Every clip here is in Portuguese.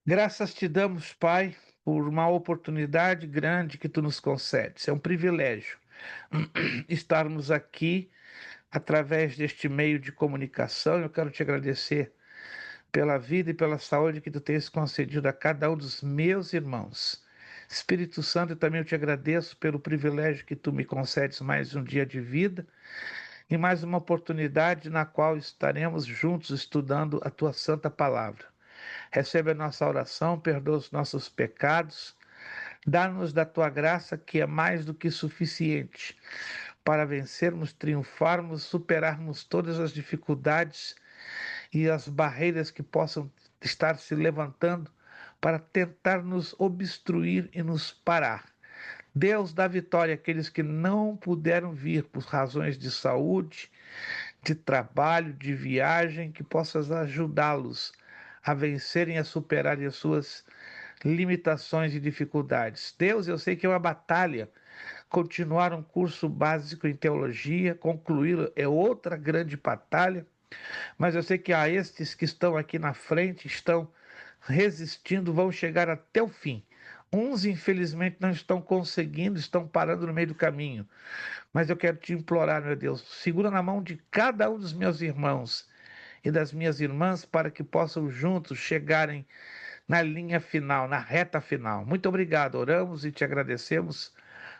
Graças te damos, Pai, por uma oportunidade grande que tu nos concedes. É um privilégio estarmos aqui através deste meio de comunicação. Eu quero te agradecer pela vida e pela saúde que tu tens concedido a cada um dos meus irmãos. Espírito Santo, também eu te agradeço pelo privilégio que tu me concedes mais um dia de vida e mais uma oportunidade na qual estaremos juntos estudando a tua santa palavra. Recebe a nossa oração, perdoa os nossos pecados, dá-nos da tua graça que é mais do que suficiente para vencermos, triunfarmos, superarmos todas as dificuldades e as barreiras que possam estar se levantando para tentar nos obstruir e nos parar. Deus dá vitória àqueles que não puderam vir por razões de saúde, de trabalho, de viagem, que possas ajudá-los a vencerem, a superarem as suas limitações e dificuldades. Deus, eu sei que é uma batalha. Continuar um curso básico em teologia, concluí-lo é outra grande batalha, mas eu sei que há estes que estão aqui na frente, estão resistindo, vão chegar até o fim. Uns, infelizmente, não estão conseguindo, estão parando no meio do caminho. Mas eu quero te implorar, meu Deus, segura na mão de cada um dos meus irmãos e das minhas irmãs para que possam juntos chegarem na linha final, na reta final. Muito obrigado, oramos e te agradecemos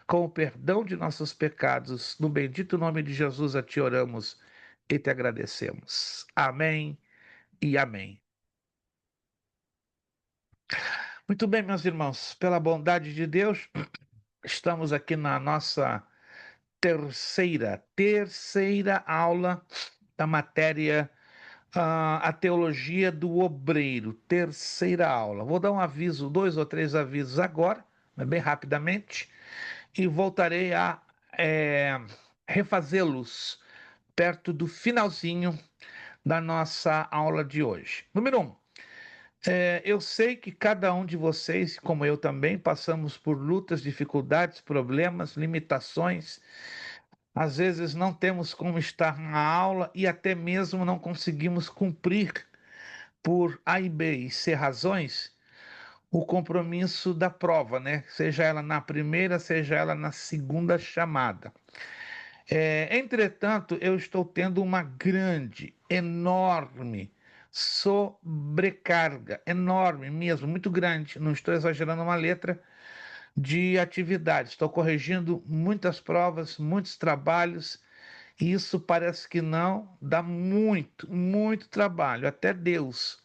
com o perdão de nossos pecados. No bendito nome de Jesus a ti oramos e te agradecemos. Amém e amém. Muito bem, meus irmãos, pela bondade de Deus, estamos aqui na nossa terceira aula da matéria a teologia do obreiro, terceira aula. Vou dar um aviso, dois ou três avisos agora, mas bem rapidamente, e voltarei a refazê-los perto do finalzinho da nossa aula de hoje. Número um, eu sei que cada um de vocês, como eu também, passamos por lutas, dificuldades, problemas, limitações. Às vezes não temos como estar na aula e até mesmo não conseguimos cumprir por A e B e C razões o compromisso da prova, né? Seja ela na primeira, seja ela na segunda chamada. Entretanto, eu estou tendo uma grande, enorme sobrecarga, enorme mesmo, muito grande, não estou exagerando uma letra, de atividades. Estou corrigindo muitas provas, muitos trabalhos, e isso parece que não dá muito, muito trabalho. Até Deus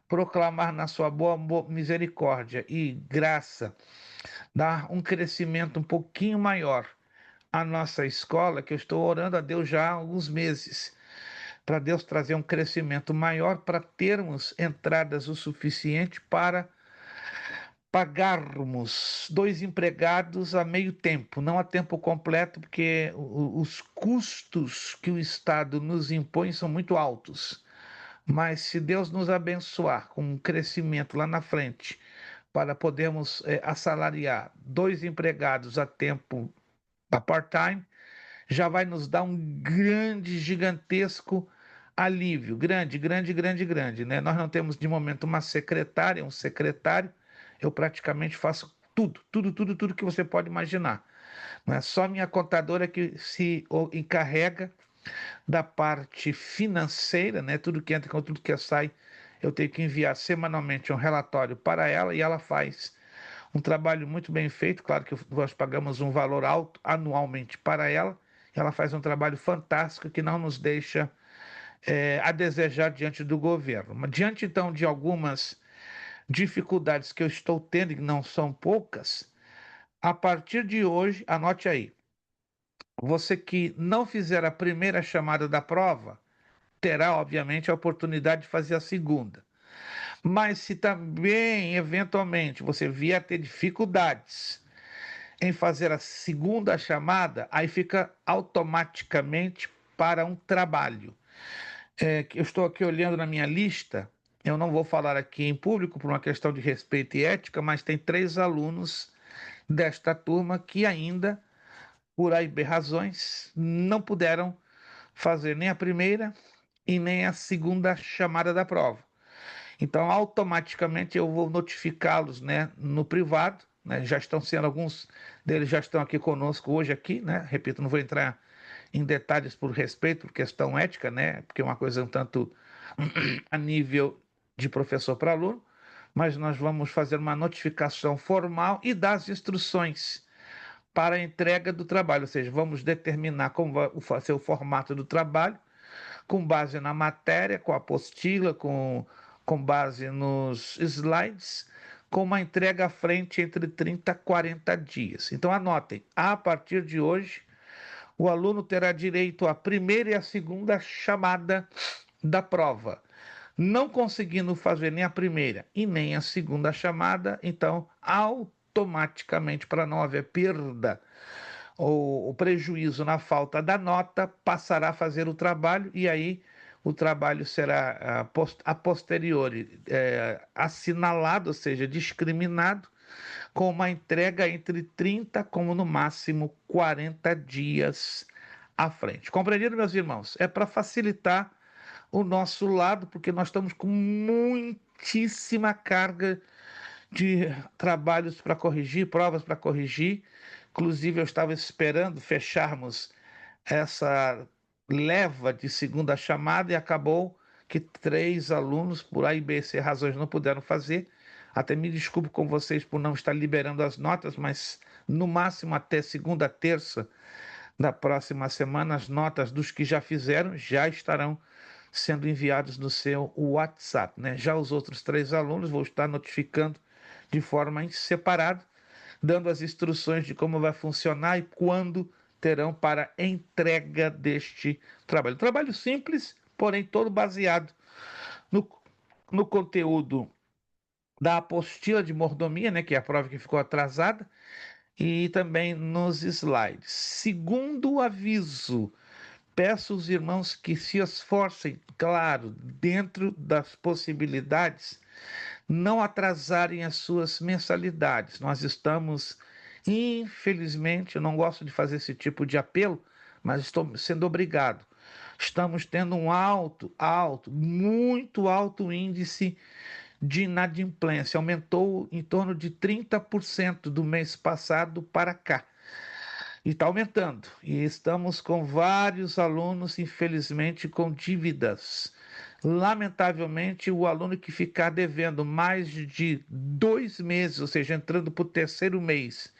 proclamar na sua boa misericórdia e graça, dar um crescimento um pouquinho maior à nossa escola, que eu estou orando a Deus já há alguns meses, para Deus trazer um crescimento maior, para termos entradas o suficiente para pagarmos dois empregados a meio tempo, não a tempo completo, porque os custos que o Estado nos impõe são muito altos. Mas se Deus nos abençoar com um crescimento lá na frente, para podermos assalariar dois empregados a tempo a part-time, já vai nos dar um grande, gigantesco alívio. Grande, grande, grande, grande, né? Nós não temos de momento uma secretária, um secretário. Eu praticamente faço tudo, tudo, tudo, tudo que você pode imaginar. Não é só minha contadora que se encarrega da parte financeira, né? Tudo que entra com tudo que sai, eu tenho que enviar semanalmente um relatório para ela e ela faz um trabalho muito bem feito. Claro que nós pagamos um valor alto anualmente para ela. Ela faz um trabalho fantástico que não nos deixa a desejar diante do governo. Mas diante então de algumas dificuldades que eu estou tendo, e não são poucas, a partir de hoje, anote aí, você que não fizer a primeira chamada da prova, terá, obviamente, a oportunidade de fazer a segunda. Mas se também, eventualmente, você vier a ter dificuldades em fazer a segunda chamada, aí fica automaticamente para um trabalho. Eu estou aqui olhando na minha lista, eu não vou falar aqui em público por uma questão de respeito e ética, mas tem três alunos desta turma que ainda, por aí B razões, não puderam fazer nem a primeira e nem a segunda chamada da prova. Então, automaticamente eu vou notificá-los, né, no privado, né, já estão sendo, alguns deles já estão aqui conosco hoje aqui, né, repito, não vou entrar em detalhes por respeito, por questão ética, né, porque é uma coisa um tanto a nível de professor para aluno, mas nós vamos fazer uma notificação formal e dar as instruções para a entrega do trabalho, ou seja, vamos determinar como vai ser o formato do trabalho, com base na matéria, com a apostila, com base nos slides, com uma entrega à frente entre 30 a 40 dias. Então, anotem, a partir de hoje, o aluno terá direito à primeira e à segunda chamada da prova. Não conseguindo fazer nem a primeira e nem a segunda chamada, então, automaticamente, para não haver perda ou o prejuízo na falta da nota, passará a fazer o trabalho e aí o trabalho será a posteriori assinalado, ou seja, discriminado, com uma entrega entre 30, como no máximo 40 dias à frente. Compreendido, meus irmãos? É para facilitar o nosso lado, porque nós estamos com muitíssima carga de trabalhos para corrigir, provas para corrigir. Inclusive, eu estava esperando fecharmos essa leva de segunda chamada e acabou que 3 alunos, por A e B, C razões, não puderam fazer. Até me desculpo com vocês por não estar liberando as notas, mas no máximo até segunda, terça da próxima semana, as notas dos que já fizeram já estarão sendo enviados no seu WhatsApp, né? Já os outros 3 alunos vou estar notificando de forma separada, dando as instruções de como vai funcionar e quando terão para entrega deste trabalho. Trabalho simples, porém todo baseado no, no conteúdo da apostila de mordomia, né, que é a prova que ficou atrasada, e também nos slides. Segundo aviso, peço aos irmãos que se esforcem, claro, dentro das possibilidades, não atrasarem as suas mensalidades. Nós estamos, infelizmente, eu não gosto de fazer esse tipo de apelo, mas estou sendo obrigado. Estamos tendo um muito alto índice de inadimplência. Aumentou em torno de 30% do mês passado para cá. E está aumentando. E estamos com vários alunos, infelizmente, com dívidas. Lamentavelmente, o aluno que ficar devendo mais de 2 meses, ou seja, entrando para o terceiro mês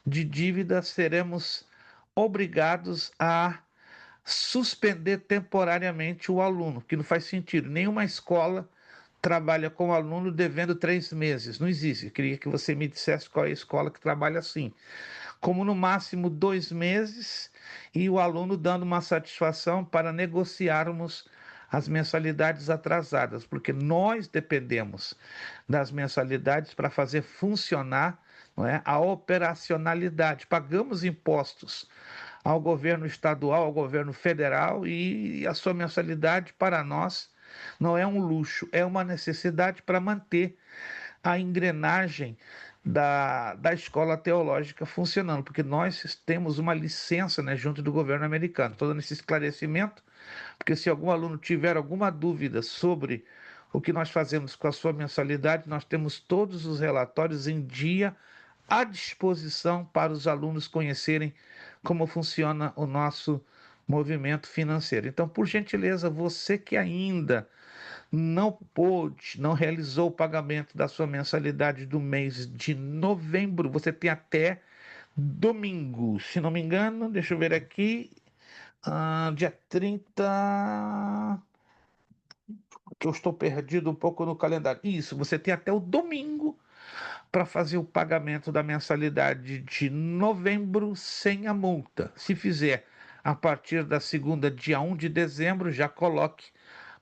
de dívida, seremos obrigados a suspender temporariamente o aluno, que não faz sentido. Nenhuma escola trabalha com o aluno devendo 3 meses. Não existe. Eu queria que você me dissesse qual é a escola que trabalha assim, como no máximo 2 meses, e o aluno dando uma satisfação para negociarmos as mensalidades atrasadas, porque nós dependemos das mensalidades para fazer funcionar, não é, a operacionalidade. Pagamos impostos ao governo estadual, ao governo federal, e a sua mensalidade para nós não é um luxo, é uma necessidade para manter a engrenagem da escola teológica funcionando, porque nós temos uma licença, né, junto do governo americano. Estou dando esse esclarecimento, porque se algum aluno tiver alguma dúvida sobre o que nós fazemos com a sua mensalidade, nós temos todos os relatórios em dia à disposição para os alunos conhecerem como funciona o nosso movimento financeiro. Então, por gentileza, você que ainda não pôde, não realizou o pagamento da sua mensalidade do mês de novembro, você tem até domingo, se não me engano, deixa eu ver aqui, dia 30, que eu estou perdido um pouco no calendário. Isso, você tem até o domingo para fazer o pagamento da mensalidade de novembro sem a multa. Se fizer a partir da segunda, dia 1 de dezembro, já coloque,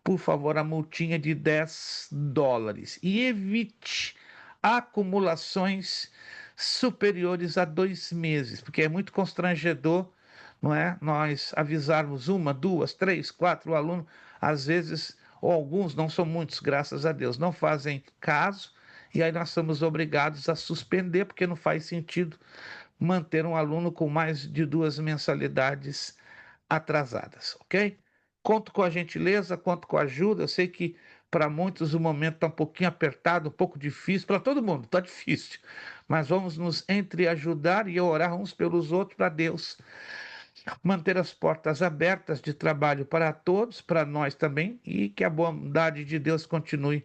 por favor, a multinha de US$ 10. E evite acumulações superiores a 2 meses, porque é muito constrangedor, não é? Nós avisarmos uma, duas, três, quatro alunos, às vezes, ou alguns, não são muitos, graças a Deus, não fazem caso, e aí nós somos obrigados a suspender, porque não faz sentido manter um aluno com mais de 2 mensalidades atrasadas, ok? Conto com a gentileza, conto com a ajuda. Eu sei que Para muitos o momento está um pouquinho apertado, um pouco difícil, para todo mundo está difícil. Mas vamos nos entreajudar e orar uns pelos outros para Deus manter as portas abertas de trabalho para todos, para nós também, e que a bondade de Deus continue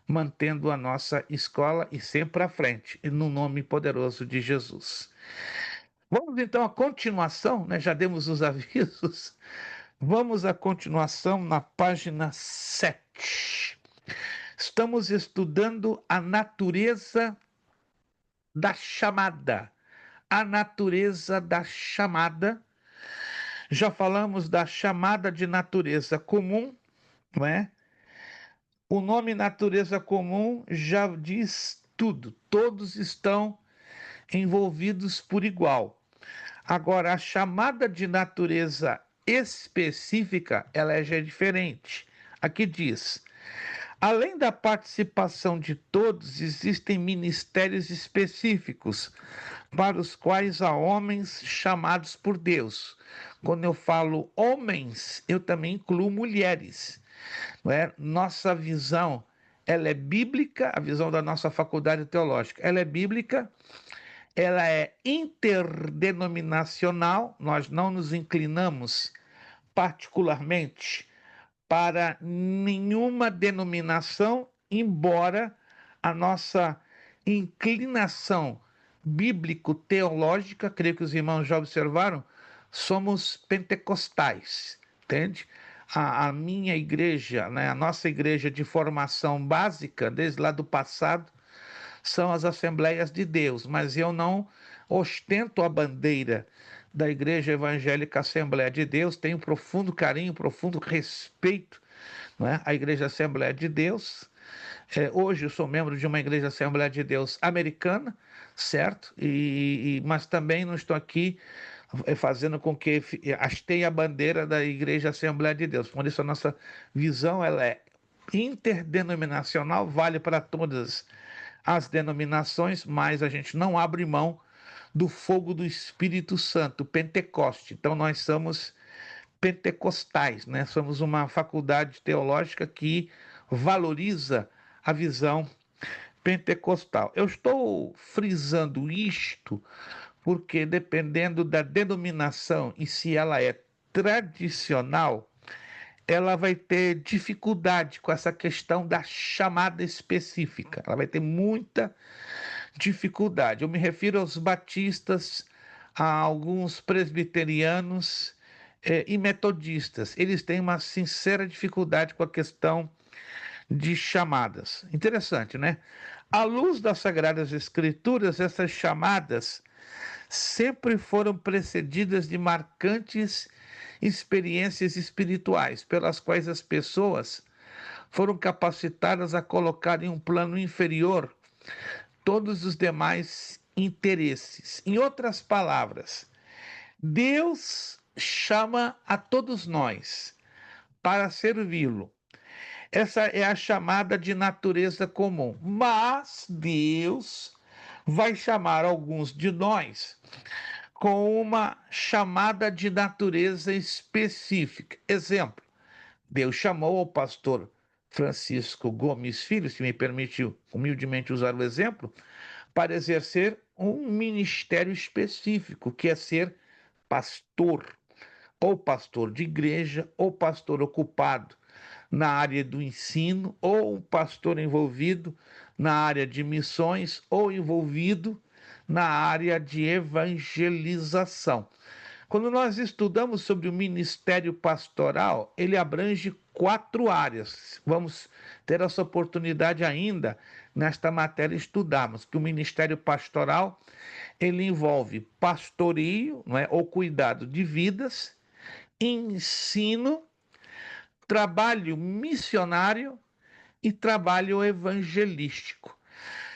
mantendo a nossa escola e sempre à frente, e no nome poderoso de Jesus. Vamos então à continuação, né? Já demos os avisos. Vamos à continuação na página 7. Estamos estudando a natureza da chamada. A natureza da chamada. Já falamos da chamada de natureza comum, não é? O nome natureza comum já diz tudo, todos estão envolvidos por igual. Agora, a chamada de natureza específica, ela já é diferente. Aqui diz: além da participação de todos, existem ministérios específicos para os quais há homens chamados por Deus. Quando eu falo homens, eu também incluo mulheres. Não é? Nossa visão, ela é bíblica, a visão da nossa faculdade teológica, ela é bíblica, ela é interdenominacional, nós não nos inclinamos particularmente para nenhuma denominação, embora a nossa inclinação bíblico-teológica, creio que os irmãos já observaram, somos pentecostais, entende? A minha igreja, né, a nossa igreja de formação básica, desde lá do passado, são as Assembleias de Deus, mas eu não ostento a bandeira da Igreja Evangélica Assembleia de Deus, tenho profundo carinho, profundo respeito, não é? À Igreja Assembleia de Deus. Hoje eu sou membro de uma Igreja Assembleia de Deus americana, certo? Mas também não estou aqui fazendo com que hasteie a bandeira da Igreja Assembleia de Deus. Por isso a nossa visão ela é interdenominacional, vale para todas as denominações, mas a gente não abre mão do fogo do Espírito Santo, Pentecoste. Então nós somos pentecostais, né? Somos uma faculdade teológica que valoriza a visão pentecostal. Eu estou frisando isto porque dependendo da denominação e se ela é tradicional, ela vai ter dificuldade com essa questão da chamada específica. Ela vai ter muita dificuldade. Eu me refiro aos batistas, a alguns presbiterianos e metodistas. Eles têm uma sincera dificuldade com a questão de chamadas. Interessante, né? À luz das Sagradas Escrituras, essas chamadas sempre foram precedidas de marcantes experiências espirituais, pelas quais as pessoas foram capacitadas a colocar em um plano inferior todos os demais interesses. Em outras palavras, Deus chama a todos nós para servi-lo. Essa é a chamada de natureza comum. Mas Deus vai chamar alguns de nós com uma chamada de natureza específica. Exemplo, Deus chamou o pastor Francisco Gomes Filho, se me permite humildemente usar o exemplo, para exercer um ministério específico, que é ser pastor, ou pastor de igreja, ou pastor ocupado na área do ensino, ou um pastor envolvido na área de missões, ou envolvido na área de evangelização. Quando nós estudamos sobre o ministério pastoral, ele abrange 4 áreas. Vamos ter essa oportunidade ainda nesta matéria estudarmos que o ministério pastoral ele envolve pastoreio, não é, ou cuidado de vidas, ensino, trabalho missionário e trabalho evangelístico.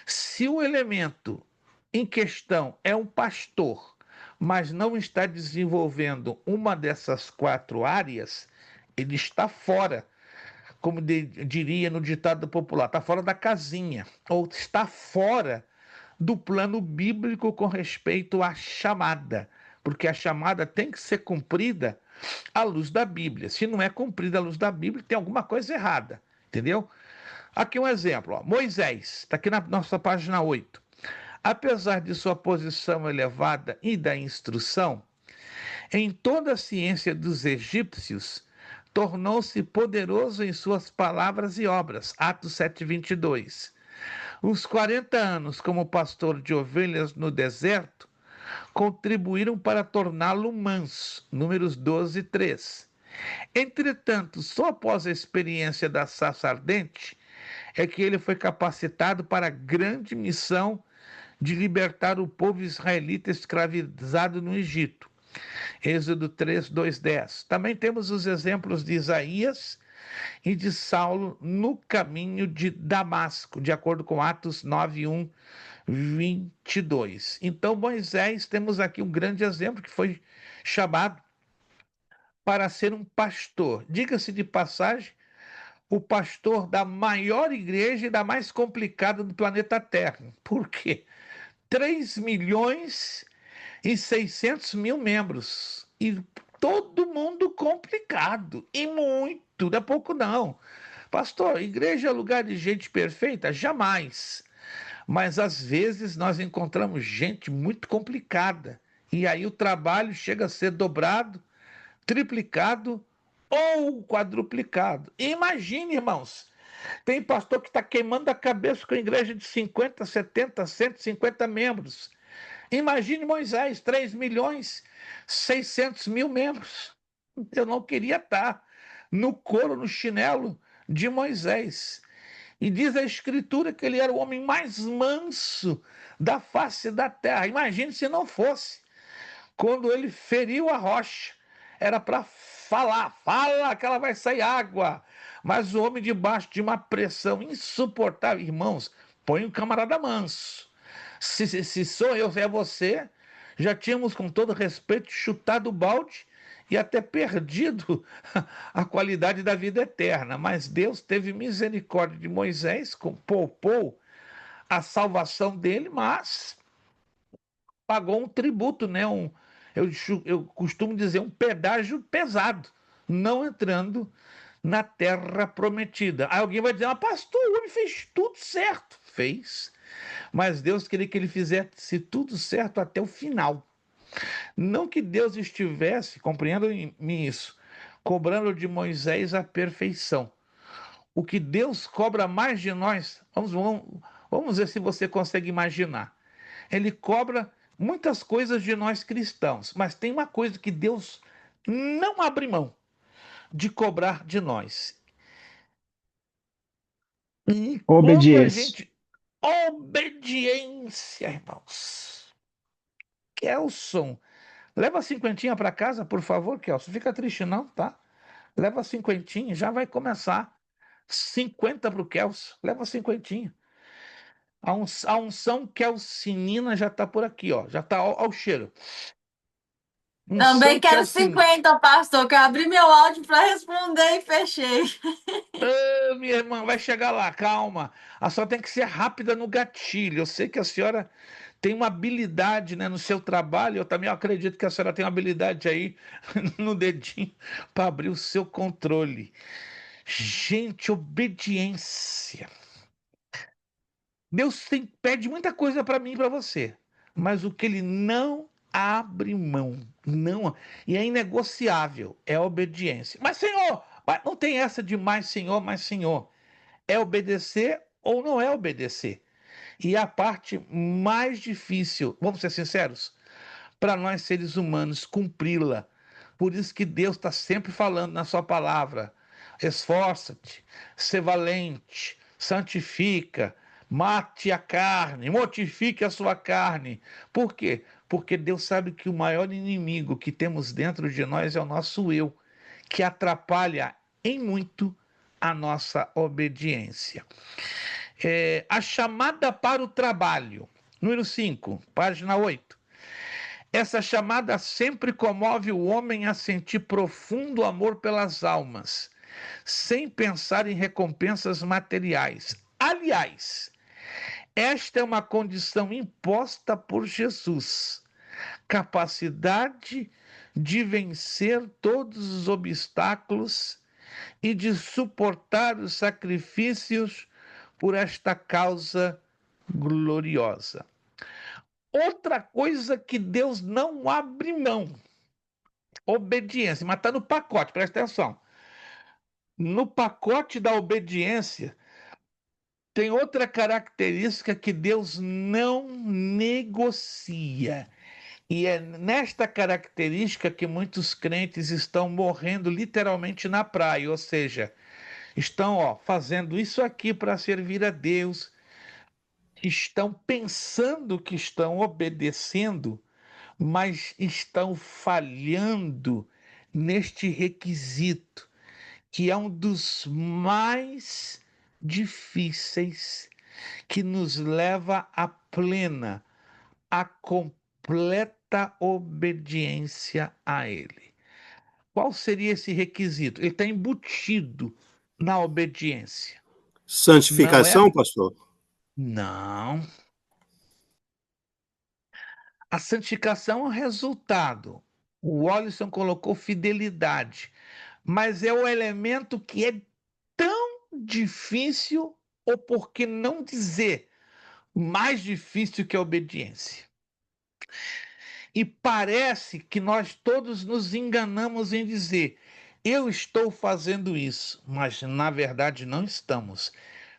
Se o elemento em questão é um pastor, mas não está desenvolvendo uma dessas 4 áreas, ele está fora, como diria no ditado popular, está fora da casinha, ou está fora do plano bíblico com respeito à chamada, porque a chamada tem que ser cumprida à luz da Bíblia. Se não é cumprida à luz da Bíblia, tem alguma coisa errada, entendeu? Aqui um exemplo, ó. Moisés, está aqui na nossa página 8. Apesar de sua posição elevada e da instrução, em toda a ciência dos egípcios, tornou-se poderoso em suas palavras e obras. Atos 7:22. Os 40 anos como pastor de ovelhas no deserto contribuíram para torná-lo manso. Números 12:3. Entretanto, só após a experiência da sarça ardente é que ele foi capacitado para a grande missão de libertar o povo israelita escravizado no Egito. Êxodo 3:2-10. Também temos os exemplos de Isaías e de Saulo no caminho de Damasco, de acordo com Atos 9:1-22. Então, Moisés, temos aqui um grande exemplo que foi chamado para ser um pastor. Diga-se de passagem, o pastor da maior igreja e da mais complicada do planeta Terra. Por quê? 3.600.000 membros. E todo mundo complicado. E muito, não é pouco não. Pastor, igreja é lugar de gente perfeita? Jamais. Mas às vezes nós encontramos gente muito complicada. E aí o trabalho chega a ser dobrado, triplicado ou quadruplicado. Imagine, irmãos, tem pastor que está queimando a cabeça com a igreja de 50, 70, 150 membros. Imagine Moisés, 3.600.000 membros. Eu não queria estar no couro, no chinelo de Moisés. E diz a Escritura que ele era o homem mais manso da face da terra. Imagine se não fosse. Quando ele feriu a rocha, era para falar, fala que ela vai sair água. Mas o homem, debaixo de uma pressão insuportável, irmãos, põe um camarada manso. Se sou eu, se é você, já tínhamos, com todo respeito, chutado o balde e até perdido a qualidade da vida eterna. Mas Deus teve misericórdia de Moisés, poupou a salvação dele, mas pagou um tributo, né? Eu costumo dizer um pedágio pesado, não entrando na terra prometida. Aí alguém vai dizer, ah, pastor, o homem fez tudo certo. Fez, mas Deus queria que ele fizesse tudo certo até o final. Não que Deus estivesse, compreendam isso, cobrando de Moisés a perfeição. O que Deus cobra mais de nós, vamos ver se você consegue imaginar. Ele cobra muitas coisas de nós cristãos, mas tem uma coisa que Deus não abre mão de cobrar de nós. E quando a Obediência. gente. Obediência, irmãos. Kelson, leva cinquentinha para casa, por favor, Kelson. Fica triste não, tá? Leva cinquentinha, já vai começar. 50 para o Kelson, leva cinquentinha. A unção kelcinina já está por aqui, ó. Já está ao cheiro. Também Unção quero kelcinina. 50, pastor, que eu abri meu áudio para responder e fechei. Ô, minha irmã, vai chegar lá, calma. A senhora tem que ser rápida no gatilho. Eu sei que a senhora tem uma habilidade, né, no seu trabalho. Eu também acredito que a senhora tem uma habilidade aí no dedinho para abrir o seu controle. Gente, obediência. Deus pede muita coisa para mim e para você, mas o que ele não abre mão, não, e é inegociável, é a obediência. Mas, Senhor, mas não tem essa de mais Senhor, mais Senhor. É obedecer ou não é obedecer? E a parte mais difícil, vamos ser sinceros, para nós seres humanos cumpri-la. Por isso que Deus está sempre falando na sua palavra: esforça-te, ser valente, santifica, mate a carne, mortifique a sua carne. Por quê? Porque Deus sabe que o maior inimigo que temos dentro de nós é o nosso eu, que atrapalha em muito a nossa obediência. A chamada para o trabalho, número 5, página 8. Essa chamada sempre comove o homem a sentir profundo amor pelas almas, sem pensar em recompensas materiais. Aliás, esta é uma condição imposta por Jesus, capacidade de vencer todos os obstáculos e de suportar os sacrifícios por esta causa gloriosa. Outra coisa que Deus não abre mão, obediência, mas está no pacote, presta atenção. No pacote da obediência, tem outra característica que Deus não negocia. E é nesta característica que muitos crentes estão morrendo literalmente na praia, ou seja, estão fazendo isso aqui para servir a Deus, estão pensando que estão obedecendo, mas estão falhando neste requisito, que é um dos mais difíceis, que nos leva à plena, à completa obediência a Ele. Qual seria esse requisito? Ele está embutido na obediência. Não é? Santificação, pastor? Não. A santificação é um resultado. O Wallison colocou fidelidade, mas é o elemento que é tão difícil, ou por que não dizer, mais difícil que a obediência. E parece que nós todos nos enganamos em dizer, eu estou fazendo isso, mas na verdade não estamos.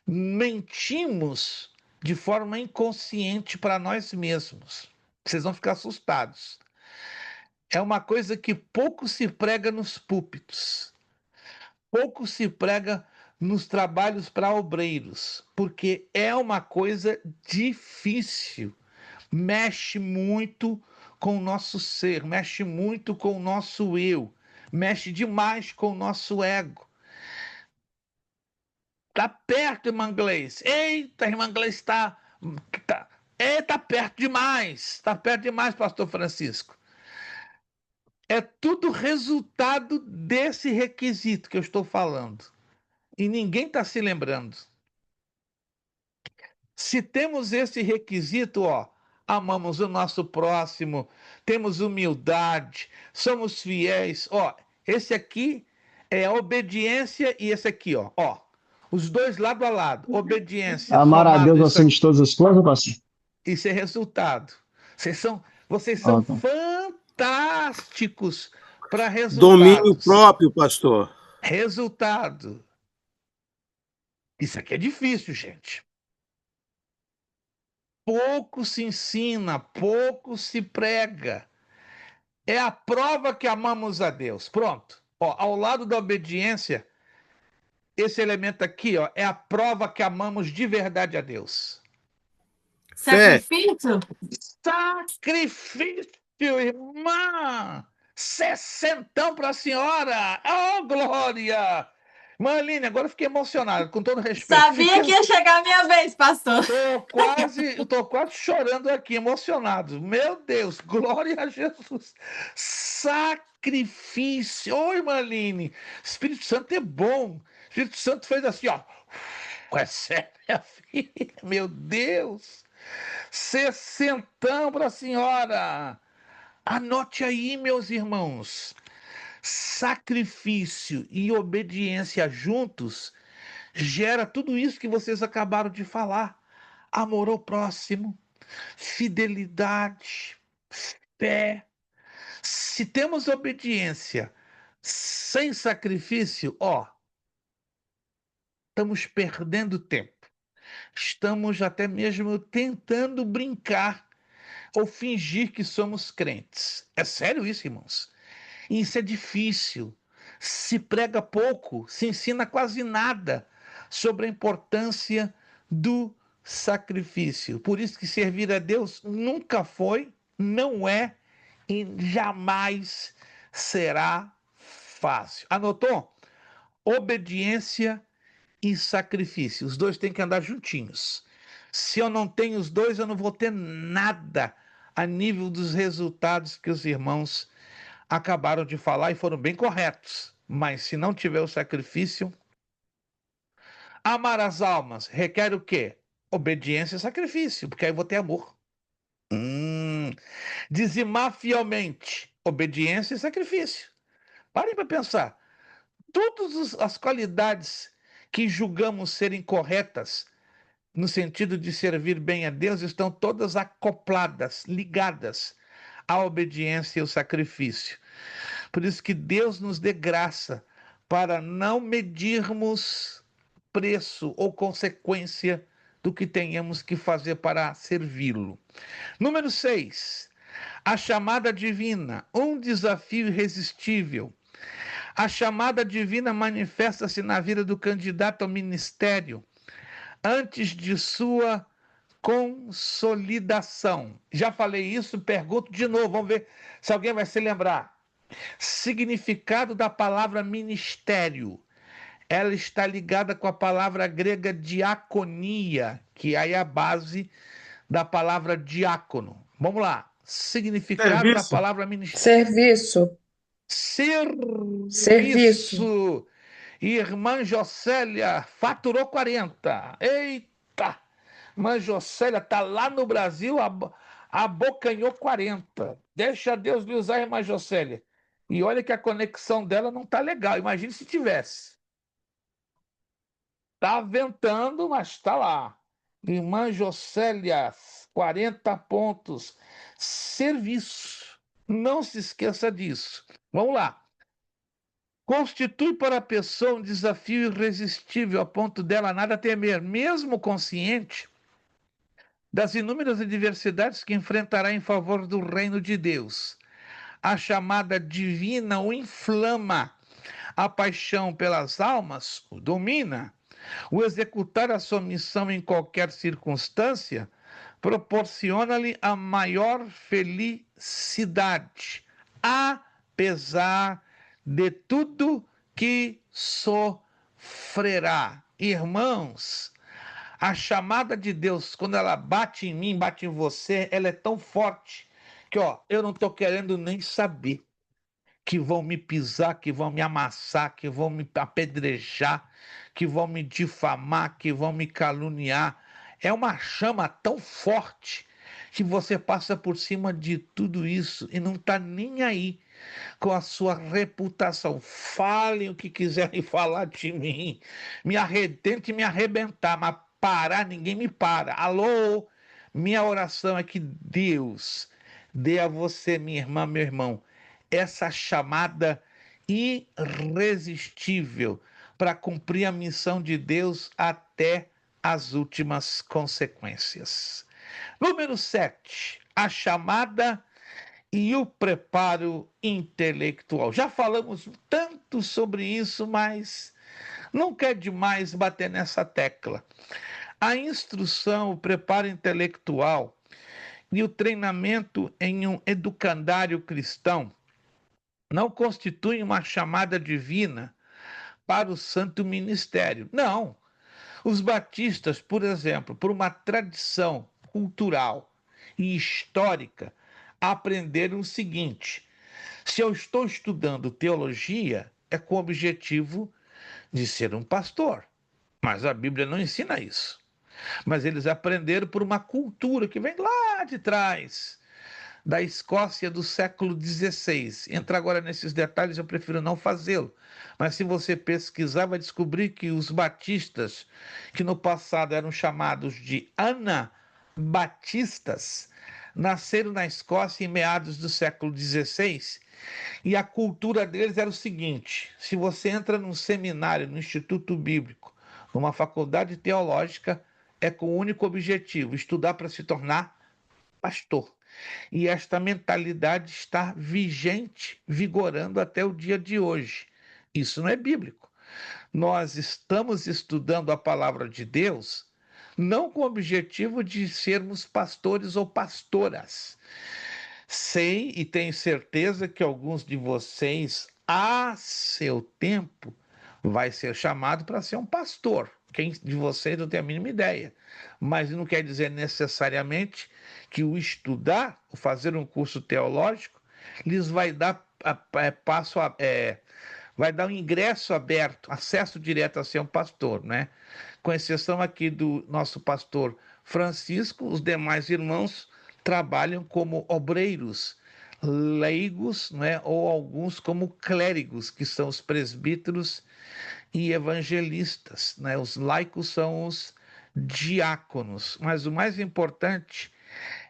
Mentimos de forma inconsciente para nós mesmos. Vocês vão ficar assustados. É uma coisa que pouco se prega nos púlpitos, pouco se prega nos trabalhos para obreiros, porque é uma coisa difícil, mexe muito com o nosso ser, mexe muito com o nosso eu, mexe demais com o nosso ego. Tá perto, irmã Gleice. Eita, irmã Gleice tá perto demais. Tá perto demais, pastor Francisco. É tudo resultado desse requisito que eu estou falando. E ninguém está se lembrando. Se temos esse requisito, amamos o nosso próximo, temos humildade, somos fiéis, esse aqui é a obediência e esse aqui, os dois lado a lado, obediência Amar a somado Deus isso acima de todas as coisas, pastor? isso é resultado. Vocês são Ah, tá. fantásticos para Domínio resultados. próprio, pastor. Resultado. Isso aqui é difícil, gente. Pouco se ensina, pouco se prega. É a prova que amamos a Deus. Pronto. Ao lado da obediência, esse elemento aqui, é a prova que amamos de verdade a Deus. Fé. Sacrifício? Sacrifício, irmã! 60 para a senhora! Oh, glória! Irmã Aline, agora eu fiquei emocionado, com todo respeito. Sabia que ia chegar a minha vez, pastor. Tô quase chorando aqui, emocionado. Meu Deus, glória a Jesus. Sacrifício. Oi, irmã Aline. Espírito Santo é bom. Espírito Santo fez assim, recebe a filha. Meu Deus. 60 para a senhora. Anote aí, meus irmãos. Sacrifício e obediência juntos gera tudo isso que vocês acabaram de falar. Amor ao próximo, fidelidade, fé. Se temos obediência sem sacrifício, estamos perdendo tempo. Estamos até mesmo tentando brincar ou fingir que somos crentes. É sério isso, irmãos? Isso é difícil. Se prega pouco, se ensina quase nada sobre a importância do sacrifício. Por isso que servir a Deus nunca foi, não é e jamais será fácil. Anotou? Obediência e sacrifício. Os dois têm que andar juntinhos. Se eu não tenho os dois, eu não vou ter nada a nível dos resultados que os irmãos acabaram de falar e foram bem corretos. Mas se não tiver o sacrifício, amar as almas requer o quê? Obediência e sacrifício, porque aí eu vou ter amor. Dizimar fielmente, obediência e sacrifício. Parem para pensar. Todas as qualidades que julgamos serem corretas no sentido de servir bem a Deus, estão todas acopladas, ligadas à obediência e ao sacrifício. Por isso que Deus nos dê graça para não medirmos preço ou consequência do que tenhamos que fazer para servi-lo. Número 6. A chamada divina, um desafio irresistível. A chamada divina manifesta-se na vida do candidato ao ministério antes de sua consolidação. Já falei isso, pergunto de novo, vamos ver se alguém vai se lembrar. Significado da palavra ministério. Ela está ligada com a palavra grega diaconia, que aí é a base da palavra diácono. Vamos lá. Significado da Serviço. palavra ministério. Serviço. Serviço. Serviço. Irmã Jocélia faturou 40. Eita! Irmã Jocélia está lá no Brasil, abocanhou 40. Deixa Deus lhe usar, irmã Jocélia. E olha que a conexão dela não está legal. Imagine se tivesse. Está ventando, mas está lá. Irmã Jocélia, 40 pontos. Serviço. Não se esqueça disso. Vamos lá. Constitui para a pessoa um desafio irresistível a ponto dela nada temer, mesmo consciente das inúmeras adversidades que enfrentará em favor do reino de Deus. A chamada divina o inflama, a paixão pelas almas o domina, o executar a sua missão em qualquer circunstância proporciona-lhe a maior felicidade, apesar de tudo que sofrerá. Irmãos, a chamada de Deus, quando ela bate em mim, bate em você, ela é tão forte que, eu não estou querendo nem saber que vão me pisar, que vão me amassar, que vão me apedrejar, que vão me difamar, que vão me caluniar. É uma chama tão forte que você passa por cima de tudo isso e não está nem aí com a sua reputação. Falem o que quiserem falar de mim, tente me arrebentar, mas parar ninguém me para. Alô? Minha oração é que Deus dê a você, minha irmã, meu irmão, essa chamada irresistível para cumprir a missão de Deus até as últimas consequências. Número 7, a chamada e o preparo intelectual. Já falamos tanto sobre isso, mas nunca é demais bater nessa tecla. A instrução, o preparo intelectual e o treinamento em um educandário cristão não constituem uma chamada divina para o santo ministério. Não. Os batistas, por exemplo, por uma tradição cultural e histórica, aprenderam o seguinte: se eu estou estudando teologia, é com o objetivo de ser um pastor. Mas a Bíblia não ensina isso. Mas eles aprenderam por uma cultura que vem lá de trás, da Escócia do século XVI. Entrar agora nesses detalhes eu prefiro não fazê-lo. Mas se você pesquisar, vai descobrir que os batistas, que no passado eram chamados de anabatistas, nasceram na Escócia em meados do século XVI, e a cultura deles era o seguinte: se você entra num seminário, no Instituto Bíblico, numa faculdade teológica, é com o único objetivo, estudar para se tornar pastor. E esta mentalidade está vigente, vigorando até o dia de hoje. Isso não é bíblico. Nós estamos estudando a palavra de Deus não com o objetivo de sermos pastores ou pastoras. Sei e tenho certeza que alguns de vocês, a seu tempo, vai ser chamado para ser um pastor. Quem de vocês não tem a mínima ideia. Mas não quer dizer necessariamente que o estudar, o fazer um curso teológico, lhes vai dar vai dar um ingresso aberto, acesso direto a ser um pastor, né? Com exceção aqui do nosso pastor Francisco, os demais irmãos trabalham como obreiros, leigos, né? Ou alguns como clérigos, que são os presbíteros e evangelistas, né? Os laicos são os diáconos, mas o mais importante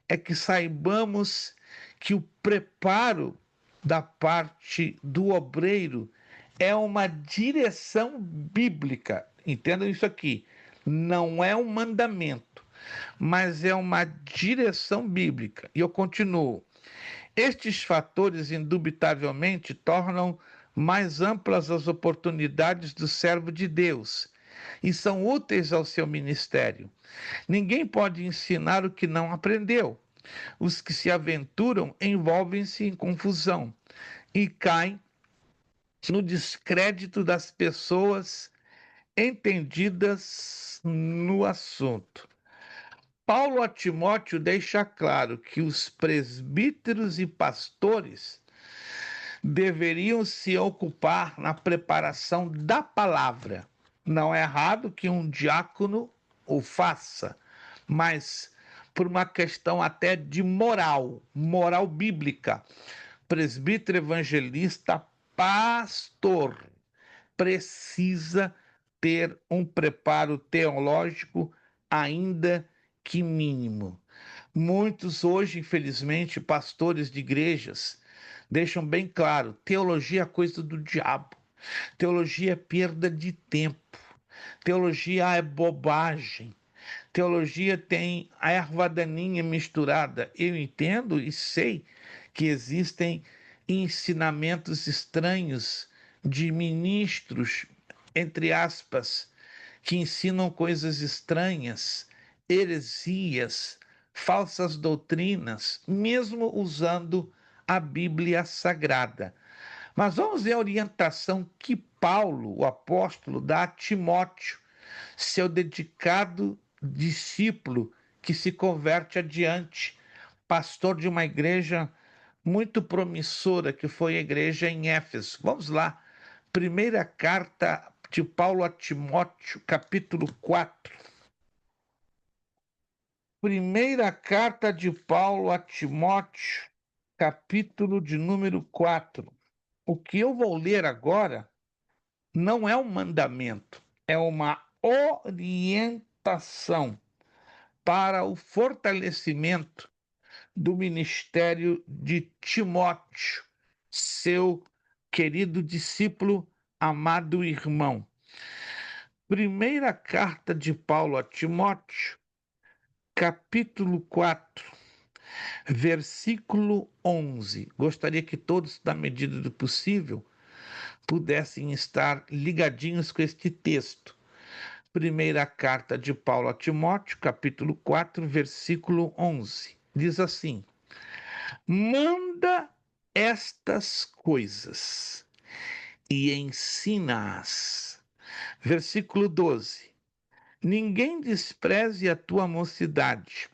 é que saibamos que o preparo da parte do obreiro é uma direção bíblica. Entendam isso aqui. Não é um mandamento, mas é uma direção bíblica. E eu continuo. Estes fatores, indubitavelmente, tornam mais amplas as oportunidades do servo de Deus e são úteis ao seu ministério. Ninguém pode ensinar o que não aprendeu. Os que se aventuram envolvem-se em confusão e caem no descrédito das pessoas entendidas no assunto. Paulo a Timóteo deixa claro que os presbíteros e pastores deveriam se ocupar na preparação da palavra. Não é errado que um diácono o faça, mas por uma questão até de moral bíblica. Presbítero, evangelista, pastor precisa ter um preparo teológico, ainda que mínimo. Muitos hoje, infelizmente, pastores de igrejas, deixam bem claro: teologia é coisa do diabo, teologia é perda de tempo, teologia é bobagem, teologia tem a erva daninha misturada. Eu entendo e sei que existem ensinamentos estranhos de ministros, entre aspas, que ensinam coisas estranhas, heresias, falsas doutrinas, mesmo usando a Bíblia Sagrada. Mas vamos ver a orientação que Paulo, o apóstolo, dá a Timóteo, seu dedicado discípulo que se converte adiante, pastor de uma igreja muito promissora, que foi a igreja em Éfeso. Vamos lá. Primeira carta de Paulo a Timóteo, capítulo 4. Primeira carta de Paulo a Timóteo, capítulo de número 4. O que eu vou ler agora não é um mandamento, é uma orientação para o fortalecimento do ministério de Timóteo, seu querido discípulo, amado irmão. Primeira carta de Paulo a Timóteo, capítulo 4, versículo 11. Gostaria que todos, na medida do possível, pudessem estar ligadinhos com este texto. Primeira carta de Paulo a Timóteo, capítulo 4, versículo 11. Diz assim: manda estas coisas e ensina-as. Versículo 12. Ninguém despreze a tua mocidade,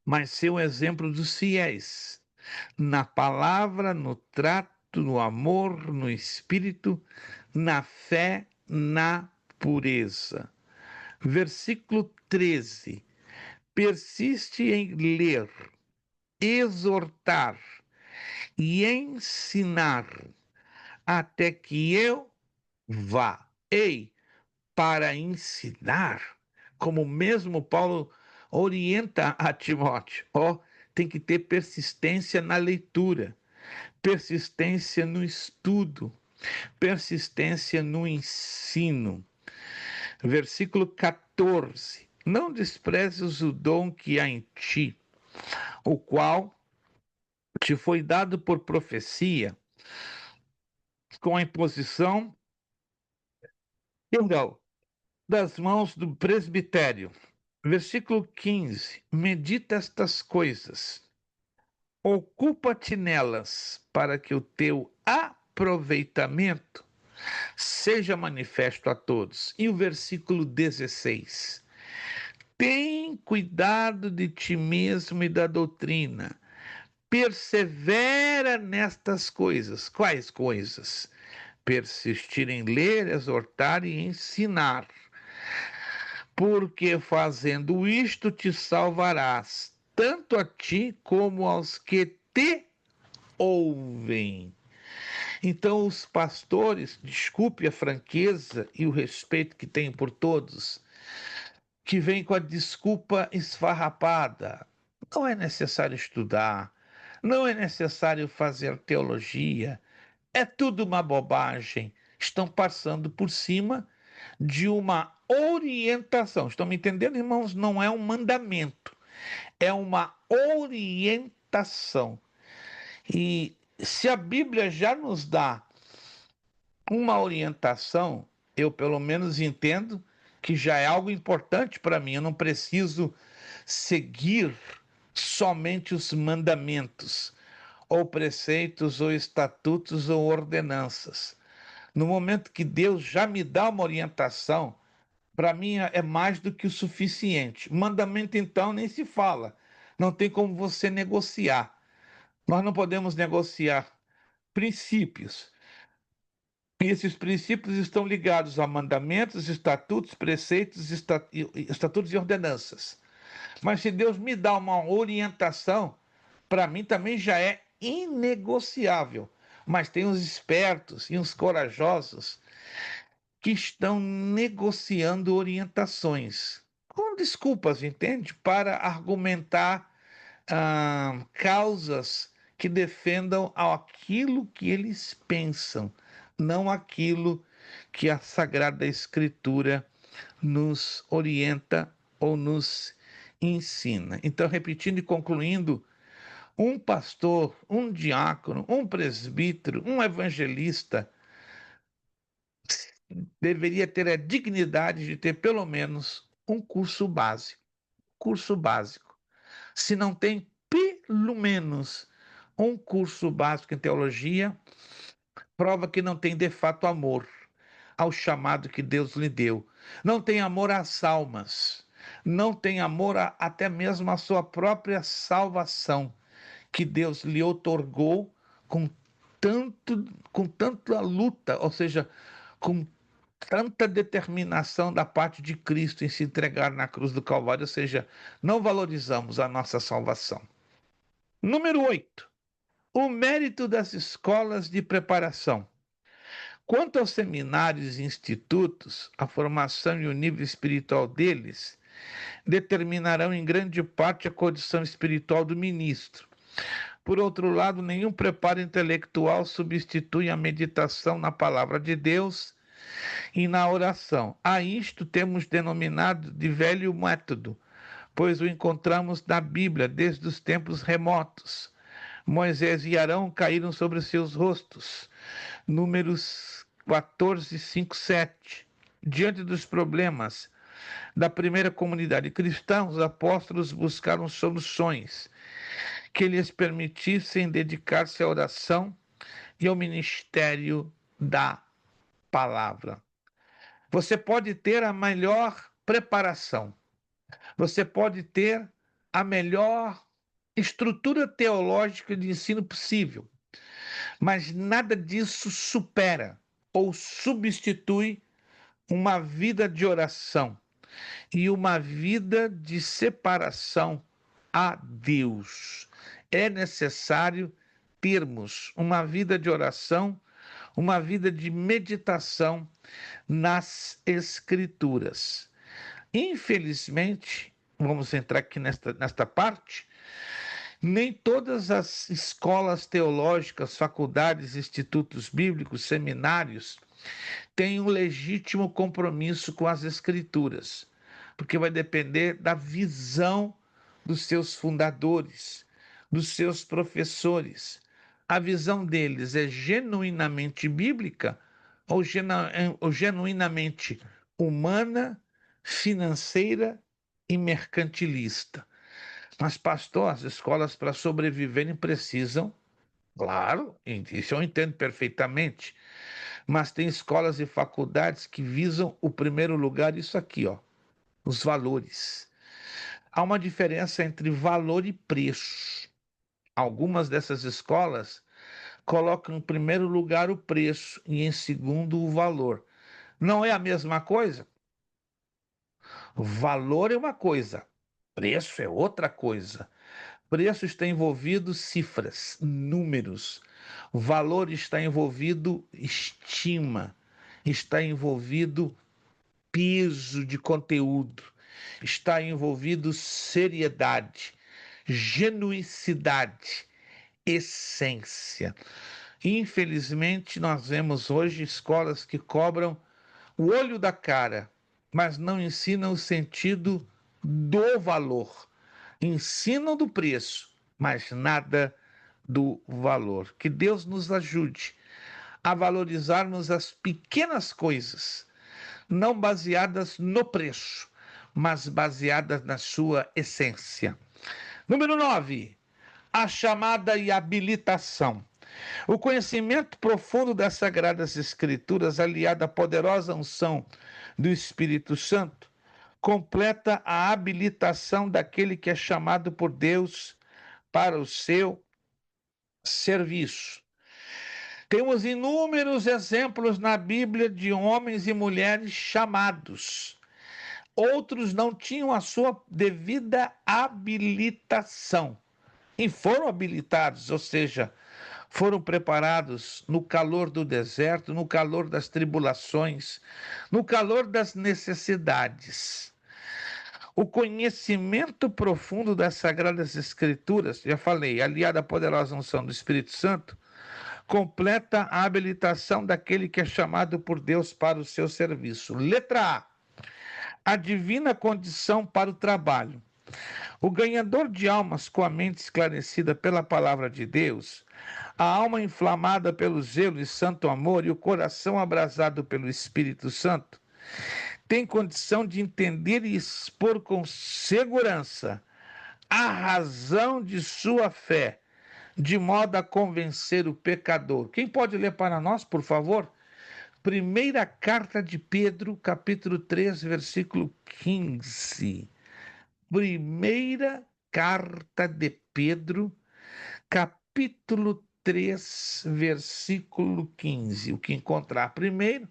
mas ser um exemplo dos fiéis, na palavra, no trato, no amor, no espírito, na fé, na pureza. Versículo 13. Persiste em ler, exortar e ensinar até que eu vá. Ei, para ensinar, como mesmo Paulo orienta a Timóteo, tem que ter persistência na leitura, persistência no estudo, persistência no ensino. Versículo 14. Não desprezes o dom que há em ti, o qual te foi dado por profecia, com a imposição, perdão, das mãos do presbitério. Versículo 15. Medita estas coisas, ocupa-te nelas, para que o teu aproveitamento seja manifesto a todos. E o versículo 16. Tem cuidado de ti mesmo e da doutrina. Persevera nestas coisas. Quais coisas? Persistir em ler, exortar e ensinar. Porque fazendo isto te salvarás, tanto a ti como aos que te ouvem. Então, os pastores, desculpe a franqueza e o respeito que tenho por todos, que vem com a desculpa esfarrapada. Não é necessário estudar, não é necessário fazer teologia, é tudo uma bobagem. Estão passando por cima de uma orientação. Estão me entendendo, irmãos? Não é um mandamento, é uma orientação. E se a Bíblia já nos dá uma orientação, eu pelo menos entendo que já é algo importante para mim. Eu não preciso seguir somente os mandamentos, ou preceitos, ou estatutos, ou ordenanças. No momento que Deus já me dá uma orientação, para mim é mais do que o suficiente. Mandamento, então, nem se fala. Não tem como você negociar. Nós não podemos negociar princípios. E esses princípios estão ligados a mandamentos, estatutos, preceitos, estatutos e ordenanças. Mas se Deus me dá uma orientação, para mim também já é inegociável. Mas tem uns espertos e uns corajosos que estão negociando orientações, com desculpas, entende? Para argumentar causas que defendam aquilo que eles pensam, não aquilo que a Sagrada Escritura nos orienta ou nos ensina. Então, repetindo e concluindo, um pastor, um diácono, um presbítero, um evangelista deveria ter a dignidade de ter pelo menos um curso básico. Curso básico. Se não tem pelo menos um curso básico em teologia, prova que não tem de fato amor ao chamado que Deus lhe deu. Não tem amor às almas. Não tem amor até mesmo à sua própria salvação, que Deus lhe outorgou com com tanta luta, ou seja, com tanta determinação da parte de Cristo em se entregar na cruz do Calvário, ou seja, não valorizamos a nossa salvação. Número 8. O mérito das escolas de preparação. Quanto aos seminários e institutos, a formação e o nível espiritual deles determinarão em grande parte a condição espiritual do ministro. Por outro lado, nenhum preparo intelectual substitui a meditação na palavra de Deus e na oração. A isto temos denominado de velho método, pois o encontramos na Bíblia desde os tempos remotos. Moisés e Arão caíram sobre seus rostos. Números 14, 5, 7. Diante dos problemas da primeira comunidade cristã, os apóstolos buscaram soluções que lhes permitissem dedicar-se à oração e ao ministério da palavra. Você pode ter a melhor preparação, você pode ter a melhor estrutura teológica de ensino possível, mas nada disso supera ou substitui uma vida de oração e uma vida de separação a Deus. É necessário termos uma vida de oração, uma vida de meditação nas Escrituras. Infelizmente, vamos entrar aqui nesta parte, nem todas as escolas teológicas, faculdades, institutos bíblicos, seminários têm um legítimo compromisso com as Escrituras, porque vai depender da visão dos seus fundadores, dos seus professores. A visão deles é genuinamente bíblica ou genuinamente humana, financeira e mercantilista. Mas, pastor, as escolas para sobreviverem precisam, claro, isso eu entendo perfeitamente, mas tem escolas e faculdades que visam o primeiro lugar, isso aqui, ó, os valores. Há uma diferença entre valor e preço. Algumas dessas escolas colocam em primeiro lugar o preço e em segundo o valor. Não é a mesma coisa? Valor é uma coisa, preço é outra coisa. Preço está envolvido cifras, números. Valor está envolvido estima, está envolvido peso de conteúdo, está envolvido seriedade, genuicidade, essência. Infelizmente, nós vemos hoje escolas que cobram o olho da cara, mas não ensinam o sentido do valor. Ensinam do preço, mas nada do valor. Que Deus nos ajude a valorizarmos as pequenas coisas, não baseadas no preço, mas baseadas na sua essência. Número 9, a chamada e habilitação. O conhecimento profundo das Sagradas Escrituras, aliado à poderosa unção do Espírito Santo, completa a habilitação daquele que é chamado por Deus para o seu serviço. Temos inúmeros exemplos na Bíblia de homens e mulheres chamados. Outros não tinham a sua devida habilitação e foram habilitados, ou seja, foram preparados no calor do deserto, no calor das tribulações, no calor das necessidades. O conhecimento profundo das Sagradas Escrituras, já falei, aliado à poderosa unção do Espírito Santo, completa a habilitação daquele que é chamado por Deus para o seu serviço. Letra A divina condição para o trabalho. O ganhador de almas com a mente esclarecida pela palavra de Deus, a alma inflamada pelo zelo e santo amor e o coração abrasado pelo Espírito Santo, tem condição de entender e expor com segurança a razão de sua fé, de modo a convencer o pecador. Quem pode ler para nós, por favor? Primeira carta de Pedro, capítulo 3, versículo 15. Primeira carta de Pedro, capítulo 3, versículo 15. O que encontrar primeiro,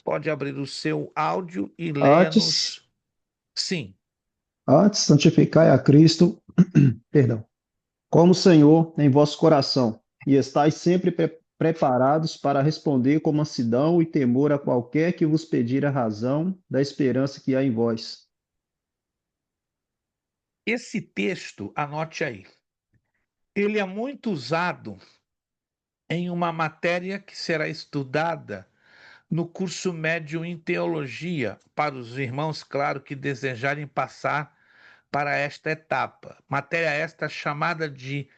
pode abrir o seu áudio e Antes, ler-nos. Sim. antes santificai a Cristo, perdão, como Senhor em vosso coração, e estais sempre preparados para responder com mansidão e temor a qualquer que vos pedir a razão da esperança que há em vós. Esse texto, anote aí, ele é muito usado em uma matéria que será estudada no curso médio em teologia, para os irmãos, claro, que desejarem passar para esta etapa. Matéria esta chamada de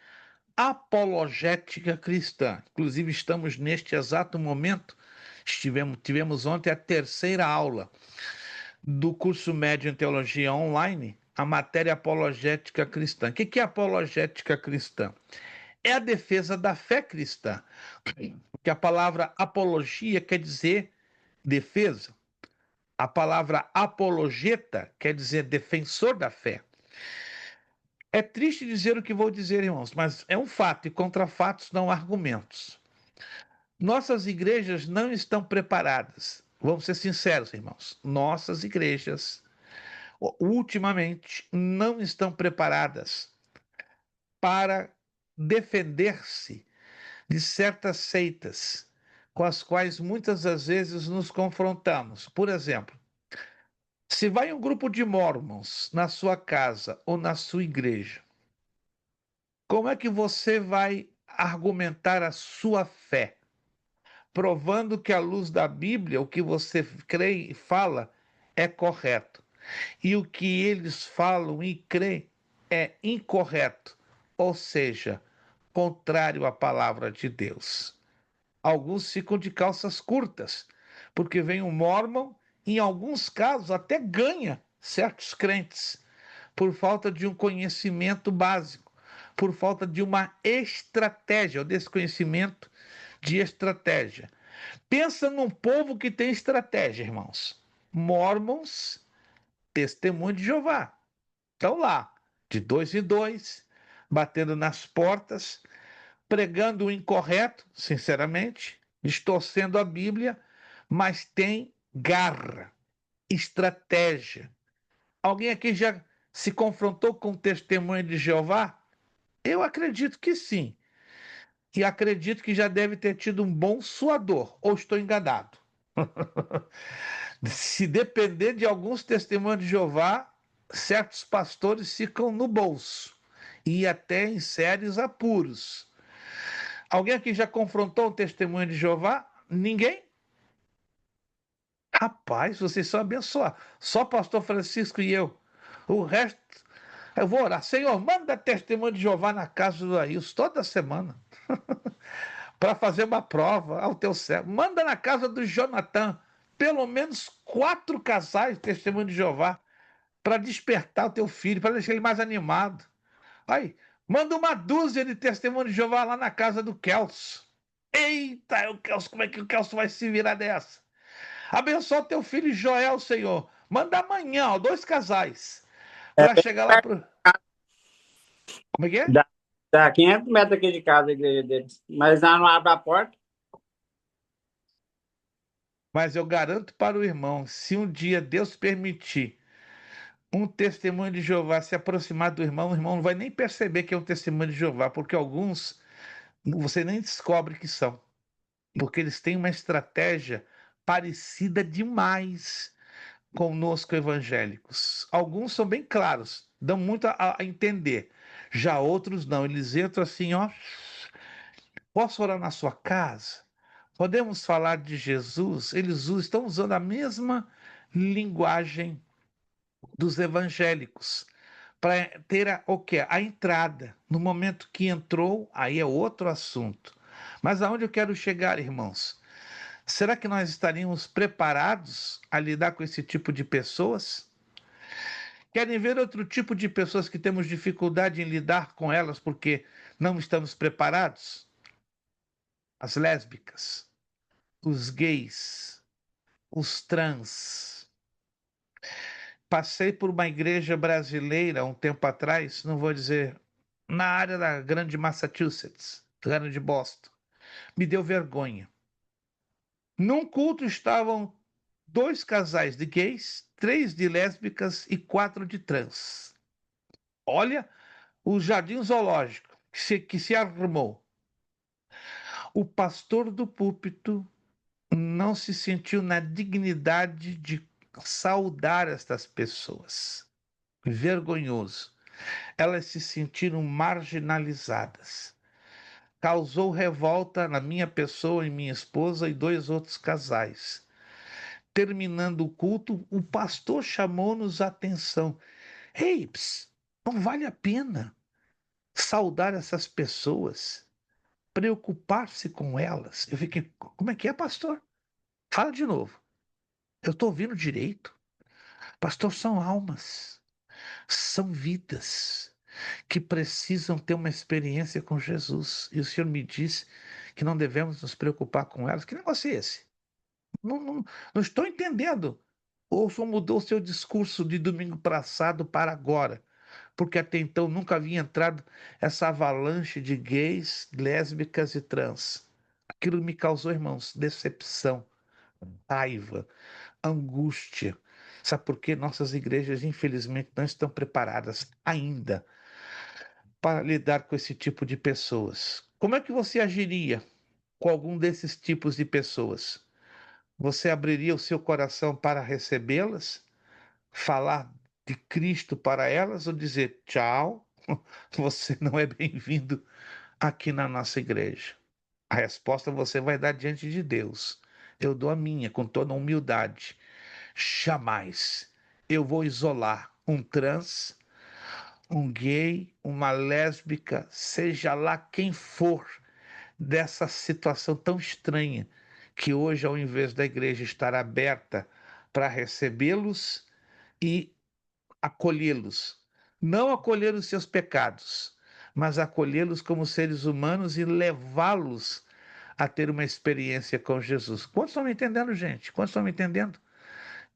apologética cristã. Inclusive, estamos neste exato momento, tivemos ontem a terceira aula do curso médio em teologia online, a matéria apologética cristã. O que é apologética cristã? É a defesa da fé cristã, porque a palavra apologia quer dizer defesa. A palavra apologeta quer dizer defensor da fé. É triste dizer o que vou dizer, irmãos, mas é um fato, e contra fatos não há argumentos. Nossas igrejas não estão preparadas. Vamos ser sinceros, irmãos. Nossas igrejas, ultimamente, não estão preparadas para defender-se de certas seitas com as quais muitas das vezes nos confrontamos. Por exemplo, se vai um grupo de mormons na sua casa ou na sua igreja, como é que você vai argumentar a sua fé? Provando que, à luz da Bíblia, o que você crê e fala é correto. E o que eles falam e creem é incorreto, ou seja, contrário à palavra de Deus. Alguns ficam de calças curtas, porque vem um mormon e, em alguns casos, até ganha certos crentes, por falta de um conhecimento básico, por falta de uma estratégia, o desconhecimento de estratégia. Pensa num povo que tem estratégia, irmãos. Mormons, testemunho de Jeová. Estão lá, de 2 em 2, batendo nas portas, pregando o incorreto, sinceramente, distorcendo a Bíblia, mas tem garra, estratégia. Alguém aqui já se confrontou com o testemunho de Jeová? Eu acredito que sim. E acredito que já deve ter tido um bom suador, ou estou enganado? Se depender de alguns testemunhos de Jeová, certos pastores ficam no bolso e até em sérios apuros. Alguém aqui já confrontou um testemunho de Jeová? Ninguém? Rapaz, vocês são abençoados. Só o pastor Francisco e eu. O resto, eu vou orar. Senhor, manda testemunho de Jeová na casa do Ailson toda semana. Para fazer uma prova ao teu servo. Manda na casa do Jonathan pelo menos 4 casais de testemunho de Jeová para despertar o teu filho, para deixar ele mais animado. Aí, manda uma dúzia de testemunho de Jeová lá na casa do Kelso. Eita, o Kelso, como é que o Kelso vai se virar dessa? Abençoa teu filho Joel, Senhor. Manda amanhã, ó, 2 casais. Para chegar lá pro. Como é que é? Dá 500 metros aqui de casa a igreja deles. Mas lá não abre a porta. Mas eu garanto para o irmão, se um dia Deus permitir um testemunho de Jeová se aproximar do irmão, o irmão não vai nem perceber que é um testemunho de Jeová, porque alguns você nem descobre que são, porque eles têm uma estratégia parecida demais conosco evangélicos. Alguns são bem claros, dão muito a entender. Já outros não, eles entram assim, ó. Posso orar na sua casa? Podemos falar de Jesus? Eles estão usando a mesma linguagem dos evangélicos para ter o quê? A entrada. No momento que entrou, aí é outro assunto. Mas aonde eu quero chegar, irmãos? Será que nós estaríamos preparados a lidar com esse tipo de pessoas? Querem ver outro tipo de pessoas que temos dificuldade em lidar com elas porque não estamos preparados? As lésbicas, os gays, os trans. Passei por uma igreja brasileira um tempo atrás, não vou dizer, na área da grande Massachusetts, grande Boston. Me deu vergonha. Num culto estavam 2 casais de gays, 3 de lésbicas e 4 de trans. Olha o jardim zoológico que se arrumou. O pastor do púlpito não se sentiu na dignidade de saudar estas pessoas. Vergonhoso. Elas se sentiram marginalizadas. Causou revolta na minha pessoa e minha esposa e 2 outros casais. Terminando o culto, o pastor chamou-nos a atenção. Ei, não vale a pena saudar essas pessoas, preocupar-se com elas. Eu fiquei, como é que é, pastor? Fala de novo. Eu estou ouvindo direito. Pastor, são almas, são vidas que precisam ter uma experiência com Jesus. E o Senhor me disse que não devemos nos preocupar com elas. Que negócio é esse? Não estou entendendo. Ou só mudou o seu discurso de domingo passado para agora? Porque até então nunca havia entrado essa avalanche de gays, lésbicas e trans. Aquilo me causou, irmãos, decepção, raiva, angústia. Sabe por quê? Nossas igrejas, infelizmente, não estão preparadas ainda para lidar com esse tipo de pessoas. Como é que você agiria com algum desses tipos de pessoas? Você abriria o seu coração para recebê-las? Falar de Cristo para elas ou dizer tchau, você não é bem-vindo aqui na nossa igreja? A resposta você vai dar diante de Deus. Eu dou a minha com toda humildade. Jamais eu vou isolar um trans, um gay, uma lésbica, seja lá quem for, dessa situação tão estranha que hoje, ao invés da igreja estar aberta para recebê-los e acolhê-los, não acolher os seus pecados, mas acolhê-los como seres humanos e levá-los a ter uma experiência com Jesus. Quantos estão me entendendo, gente? Quantos estão me entendendo?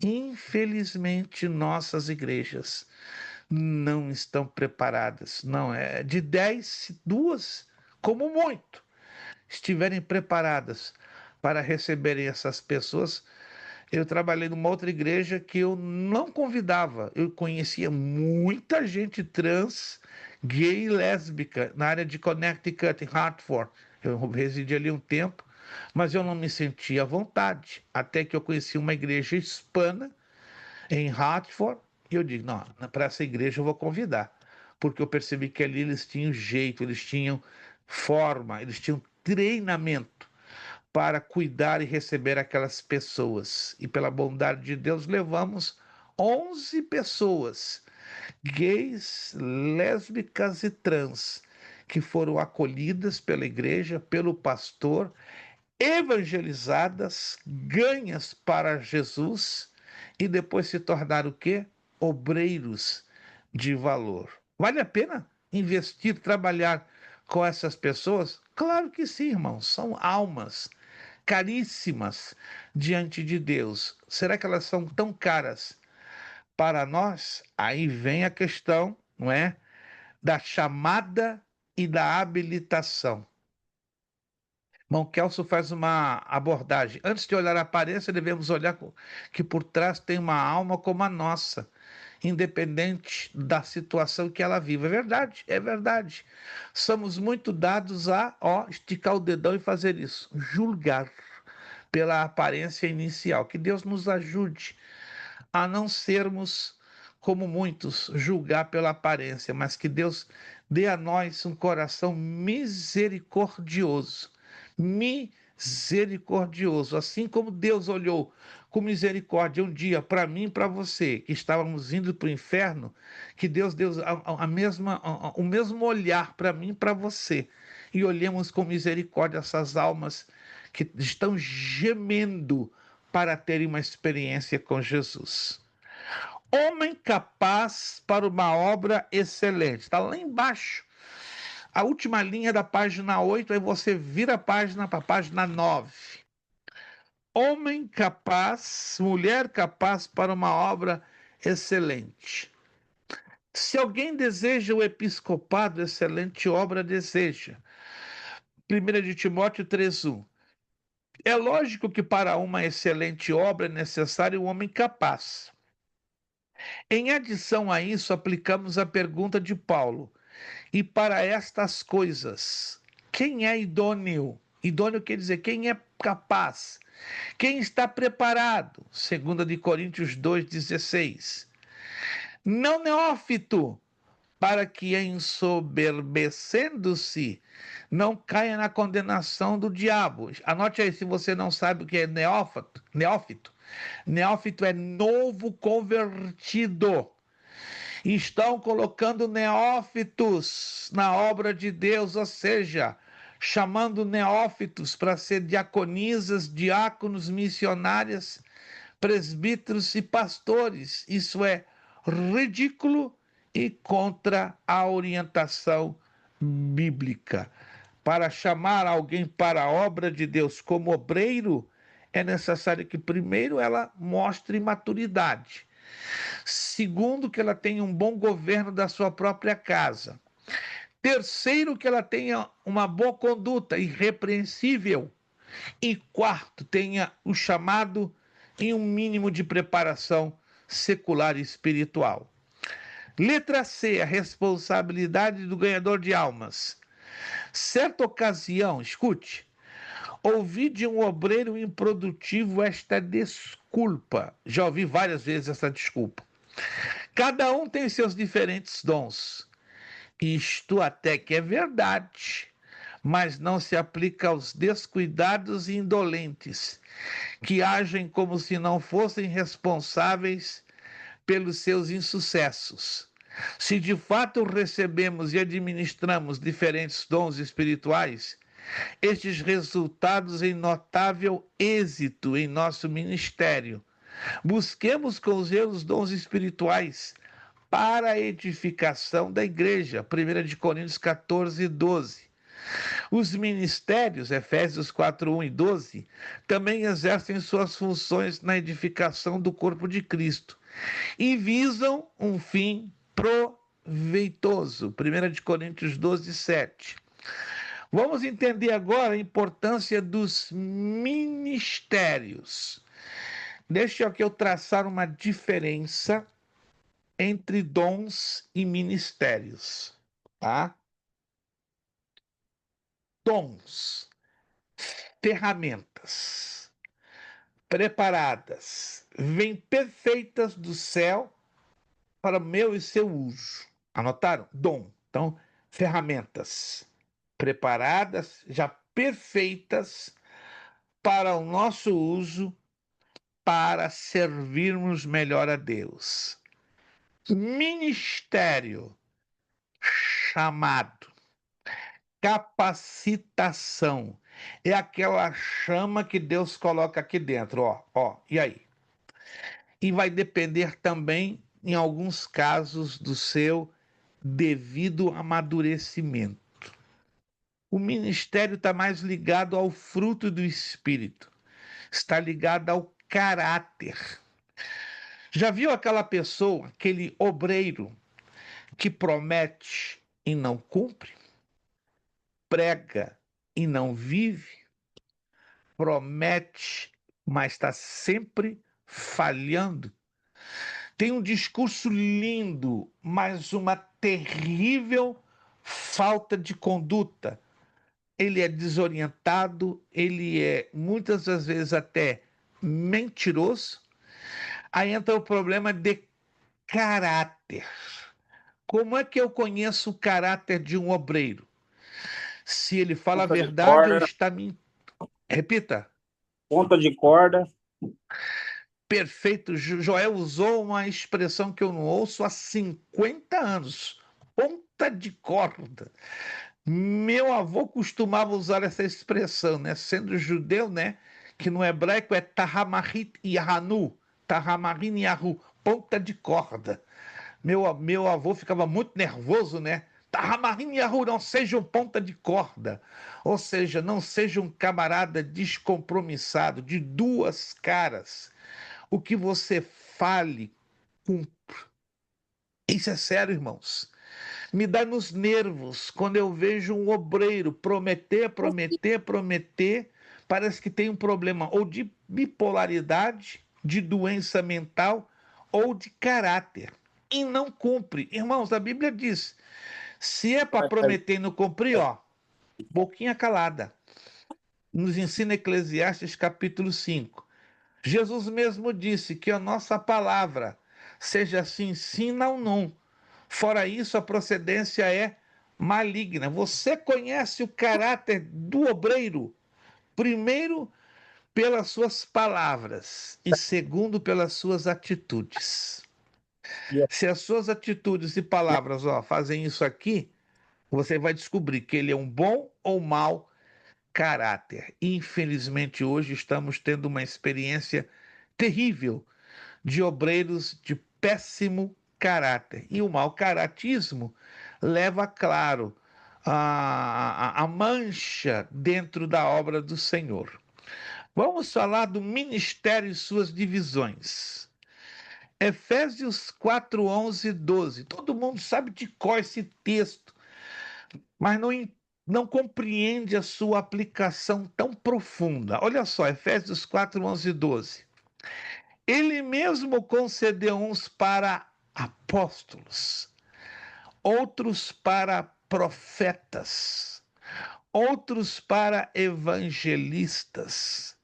Infelizmente, nossas igrejas não estão preparadas. Não, é de 10, 2, como muito, estiverem preparadas para receberem essas pessoas. Eu trabalhei numa outra igreja que eu não convidava. Eu conhecia muita gente trans, gay e lésbica na área de Connecticut, em Hartford. Eu residi ali um tempo, mas eu não me sentia à vontade. Até que eu conheci uma igreja hispana em Hartford, E eu digo, não, para essa igreja eu vou convidar, porque eu percebi que ali eles tinham jeito, eles tinham forma, eles tinham treinamento para cuidar e receber aquelas pessoas. E pela bondade de Deus, levamos 11 pessoas, gays, lésbicas e trans, que foram acolhidas pela igreja, pelo pastor, evangelizadas, ganhas para Jesus e depois se tornaram o quê? Obreiros de valor. Vale a pena investir, trabalhar com essas pessoas? Claro que sim, irmãos. São almas caríssimas diante de Deus. Será que elas são tão caras para nós? Aí vem a questão, não é? Da chamada e da habilitação. Irmão Kelso faz uma abordagem. Antes de olhar a aparência, devemos olhar que por trás tem uma alma como a nossa, independente da situação que ela vive. É verdade, é verdade. Somos muito dados a, esticar o dedão e fazer isso, julgar pela aparência inicial. Que Deus nos ajude a não sermos como muitos, julgar pela aparência, mas que Deus dê a nós um coração misericordioso. Misericordioso. Assim como Deus olhou com misericórdia um dia para mim e para você, que estávamos indo para o inferno, que Deus deu o mesmo olhar para mim e para você. E olhemos com misericórdia essas almas que estão gemendo para terem uma experiência com Jesus. Homem capaz para uma obra excelente. Está lá embaixo. A última linha da página 8, aí você vira a página para a página 9. Homem capaz, mulher capaz para uma obra excelente. Se alguém deseja o episcopado, excelente obra deseja. 1 de Timóteo 3:1. É lógico que para uma excelente obra é necessário um homem capaz. Em adição a isso, aplicamos a pergunta de Paulo: e para estas coisas, quem é idôneo? Idôneo quer dizer quem é capaz, quem está preparado. 2 de Coríntios 2,16. Não neófito, para que ensoberbecendo-se não caia na condenação do diabo. Anote aí se você não sabe o que é neófito. Neófito é novo convertido. Estão colocando neófitos na obra de Deus, ou seja, chamando neófitos para ser diaconisas, diáconos, missionárias, presbíteros e pastores. Isso é ridículo e contra a orientação bíblica. Para chamar alguém para a obra de Deus como obreiro, é necessário que primeiro ela mostre maturidade. Segundo, que ela tenha um bom governo da sua própria casa. Terceiro, que ela tenha uma boa conduta, irrepreensível. E quarto, tenha o chamado e um mínimo de preparação secular e espiritual. Letra C, a responsabilidade do ganhador de almas. Certa ocasião, escute, ouvi de um obreiro improdutivo esta desculpa. Já ouvi várias vezes essa desculpa. Cada um tem seus diferentes dons. Isto até que é verdade, mas não se aplica aos descuidados e indolentes, que agem como se não fossem responsáveis pelos seus insucessos. Se de fato recebemos e administramos diferentes dons espirituais, estes resultados em notável êxito em nosso ministério. Busquemos com os dons espirituais para a edificação da igreja. 1 de Coríntios 14:12. Os ministérios, Efésios 4:1 e 12, também exercem suas funções na edificação do corpo de Cristo e visam um fim proveitoso. 1 de Coríntios 12:7. Vamos entender agora a importância dos ministérios. Deixa eu traçar uma diferença entre dons e ministérios, tá? Dons, ferramentas preparadas, vêm perfeitas do céu para meu e seu uso. Anotaram? Dom. Então, ferramentas preparadas, já perfeitas para o nosso uso, para servirmos melhor a Deus. Ministério, chamado, capacitação. É aquela chama que Deus coloca aqui dentro, e aí? E vai depender também, em alguns casos, do seu devido amadurecimento. O ministério está mais ligado ao fruto do Espírito, está ligado ao caráter. Já viu aquela pessoa, aquele obreiro, que promete e não cumpre? Prega e não vive? Promete, mas está sempre falhando? Tem um discurso lindo, mas uma terrível falta de conduta. Ele é desorientado, ele é muitas das vezes até mentiroso. Aí entra o problema de caráter. Como é que eu conheço o caráter de um obreiro? Se ele fala a Ponta de verdade ou corda, está mentindo. Repita. ponta de corda. Perfeito. Joel usou uma expressão que eu não ouço há 50 anos. Ponta de corda. Meu avô costumava usar essa expressão, né? Sendo judeu, né? Que no hebraico é Tahamarit Yahanu. Tahamarin Yahu. Ponta de corda. Meu avô ficava muito nervoso, né? Tahamarin Yahu, não seja um ponta de corda. Ou seja, não seja um camarada descompromissado, de duas caras. O que você fale, cumpra. Isso é sério, irmãos. Me dá nos nervos quando eu vejo um obreiro prometer, prometer, prometer. Parece que tem um problema ou de bipolaridade, de doença mental ou de caráter. E não cumpre. Irmãos, a Bíblia diz: se é para prometer e não cumprir, boquinha calada. Nos ensina Eclesiastes capítulo 5. Jesus mesmo disse que a nossa palavra seja sim, sim, não, não. Fora isso, a procedência é maligna. Você conhece o caráter do obreiro, primeiro, pelas suas palavras e segundo, pelas suas atitudes. Se as suas atitudes e palavras fazem isso aqui, você vai descobrir que ele é um bom ou mau caráter. Infelizmente, hoje estamos tendo uma experiência terrível de obreiros de péssimo caráter. E o mau caratismo leva, claro, a mancha dentro da obra do Senhor. Vamos falar do ministério e suas divisões. Efésios 4, 11 e 12. Todo mundo sabe de cor esse texto, mas não compreende a sua aplicação tão profunda. Olha só, Efésios 4, 11 e 12. Ele mesmo concedeu uns para apóstolos, outros para profetas, outros para evangelistas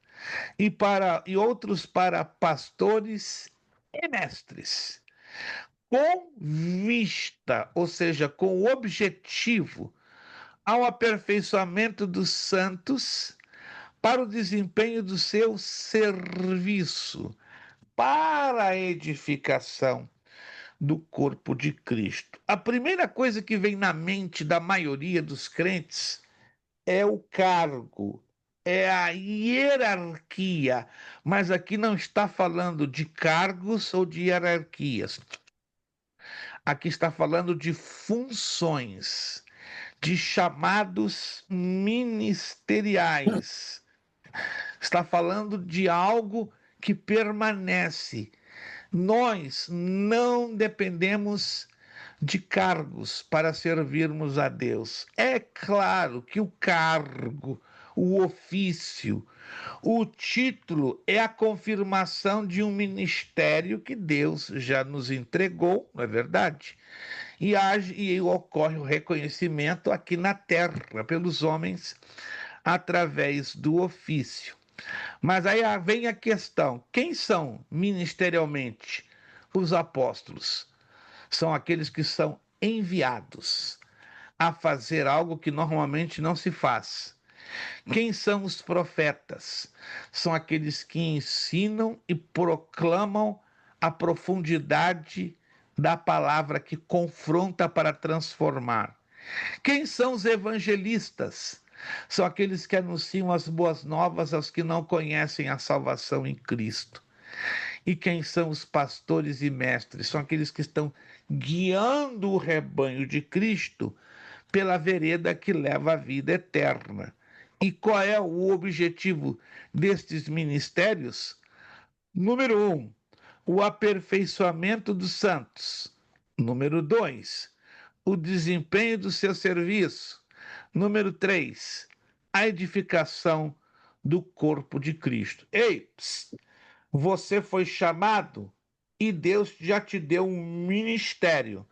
e outros para pastores e mestres, com vista, ou seja, com o objetivo ao aperfeiçoamento dos santos para o desempenho do seu serviço, para a edificação do corpo de Cristo. A primeira coisa que vem na mente da maioria dos crentes é o cargo, é a hierarquia, mas aqui não está falando de cargos ou de hierarquias. Aqui está falando de funções, de chamados ministeriais. Está falando de algo que permanece. Nós não dependemos de cargos para servirmos a Deus. É claro que o cargo, o ofício, o título é a confirmação de um ministério que Deus já nos entregou, não é verdade? E ocorre o reconhecimento aqui na terra pelos homens através do ofício. Mas aí vem a questão: quem são ministerialmente os apóstolos? são aqueles que são enviados a fazer algo que normalmente não se faz. Quem são os profetas? São aqueles que ensinam e proclamam a profundidade da palavra, que confronta para transformar. Quem são os evangelistas? São aqueles que anunciam as boas novas aos que não conhecem a salvação em Cristo. E quem são os pastores e mestres? São aqueles que estão guiando o rebanho de Cristo pela vereda que leva à vida eterna. E qual é o objetivo destes ministérios? Número 1, o aperfeiçoamento dos santos. Número 2, o desempenho do seu serviço. Número 3, a edificação do corpo de Cristo. Ei, você foi chamado e Deus já te deu um ministério.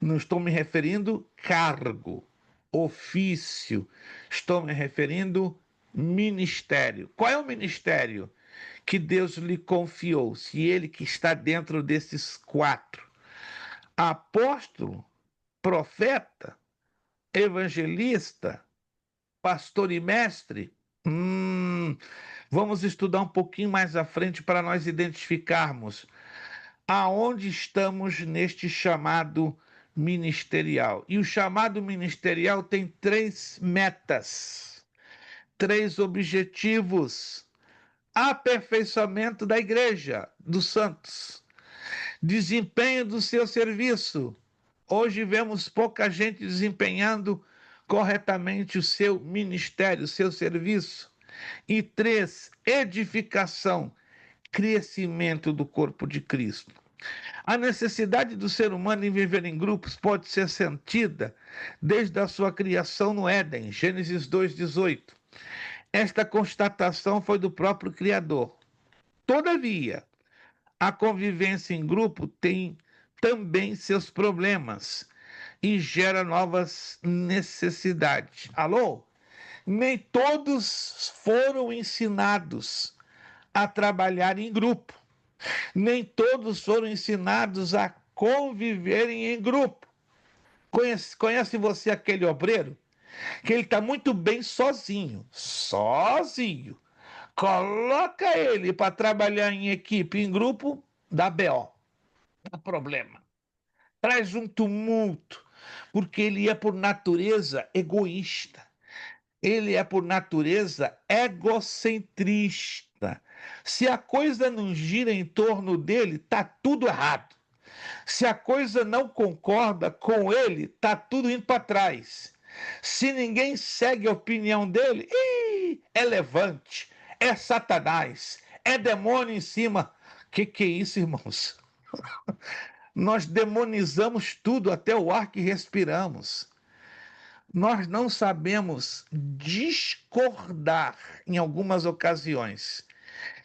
Não estou me referindo cargo, ofício, estou me referindo ministério. Qual é o ministério que Deus lhe confiou? Se ele que está dentro desses 4: apóstolo, profeta, evangelista, pastor e mestre. Vamos estudar um pouquinho mais à frente para nós identificarmos aonde estamos neste chamado ministerial. E o chamado ministerial tem 3 metas, 3 objetivos: aperfeiçoamento da igreja, dos santos, desempenho do seu serviço. Hoje vemos pouca gente desempenhando corretamente o seu ministério, o seu serviço. E 3, edificação, crescimento do corpo de Cristo. A necessidade do ser humano em viver em grupos pode ser sentida desde a sua criação no Éden, Gênesis 2:18. Esta constatação foi do próprio Criador. Todavia, a convivência em grupo tem também seus problemas e gera novas necessidades. Alô? Nem todos foram ensinados a trabalhar em grupo. Nem todos foram ensinados a conviverem em grupo. Conhece você aquele obreiro que ele está muito bem sozinho? Sozinho. Coloca ele para trabalhar em equipe, em grupo, dá BO, dá problema. Traz um tumulto, porque ele é por natureza egoísta. Ele é por natureza egocentrista. Se a coisa não gira em torno dele, está tudo errado. Se a coisa não concorda com ele, está tudo indo para trás. Se ninguém segue a opinião dele, é levante, é Satanás, é demônio em cima. Que é isso, irmãos? Nós demonizamos tudo, até o ar que respiramos. Nós não sabemos discordar em algumas ocasiões.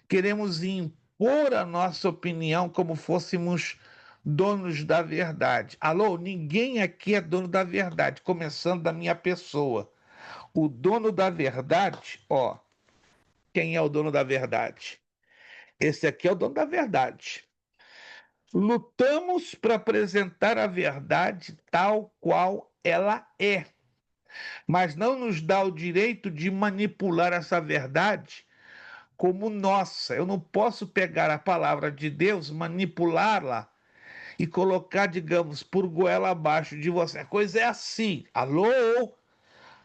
Queremos impor a nossa opinião como fôssemos donos da verdade. Alô, ninguém aqui é dono da verdade, começando da minha pessoa. O dono da verdade, quem é o dono da verdade? Esse aqui é o dono da verdade. Lutamos para apresentar a verdade tal qual ela é, mas não nos dá o direito de manipular essa verdade como nossa. Eu não posso pegar a palavra de Deus, manipulá-la e colocar, digamos, por goela abaixo de você. A coisa é assim. Alô?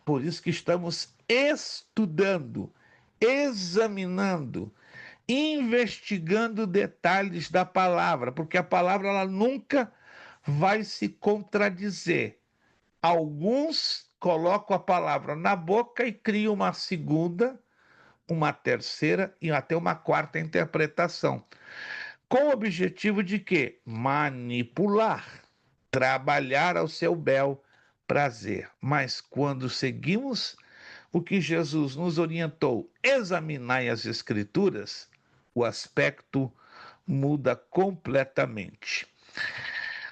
Por isso que estamos estudando, examinando, investigando detalhes da palavra, porque a palavra ela nunca vai se contradizer. Alguns colocam a palavra na boca e criam uma segunda, uma terceira e até uma quarta interpretação, com o objetivo de quê? Manipular, trabalhar ao seu bel prazer. Mas quando seguimos o que Jesus nos orientou, examinai as Escrituras, o aspecto muda completamente.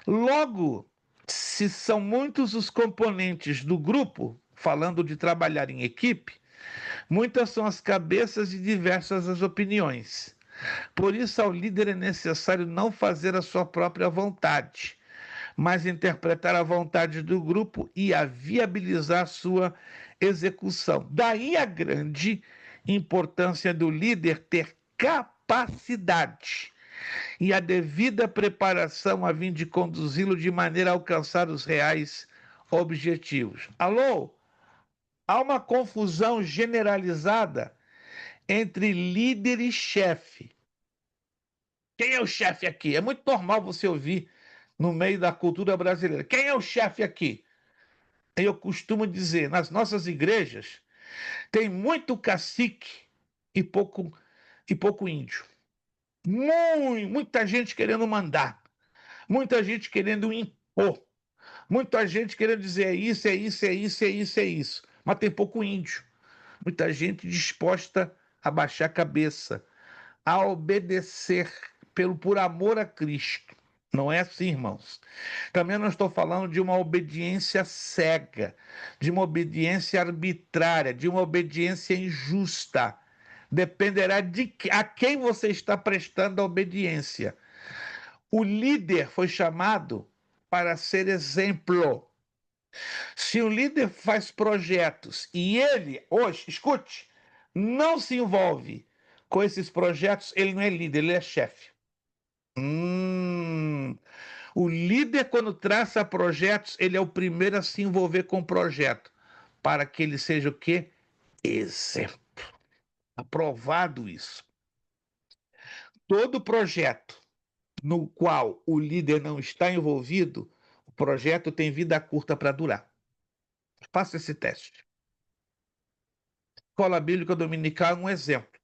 Logo, se são muitos os componentes do grupo, falando de trabalhar em equipe, muitas são as cabeças e diversas as opiniões. Por isso, ao líder é necessário não fazer a sua própria vontade, mas interpretar a vontade do grupo e a viabilizar sua execução. Daí a grande importância do líder ter capacidade e a devida preparação a fim de conduzi-lo de maneira a alcançar os reais objetivos. Alô? Há uma confusão generalizada entre líder e chefe. Quem é o chefe aqui? É muito normal você ouvir no meio da cultura brasileira. Quem é o chefe aqui? Eu costumo dizer, nas nossas igrejas, tem muito cacique e pouco índio. Muita gente querendo mandar, muita gente querendo impor, muita gente querendo dizer é isso, é isso, é isso, é isso, é isso. Mas tem pouco índio. Muita gente disposta a baixar a cabeça, a obedecer por amor a Cristo. Não é assim, irmãos. Também não estou falando de uma obediência cega, de uma obediência arbitrária, de uma obediência injusta. Dependerá de a quem você está prestando a obediência. O líder foi chamado para ser exemplo. Se o líder faz projetos e ele, hoje, escute, não se envolve com esses projetos, ele não é líder, ele é chefe. O líder, quando traça projetos, ele é o primeiro a se envolver com o projeto, para que ele seja o quê? Exemplo. Aprovado isso. Todo projeto no qual o líder não está envolvido, o projeto tem vida curta para durar. Faça esse teste. Escola Bíblica Dominical é um exemplo.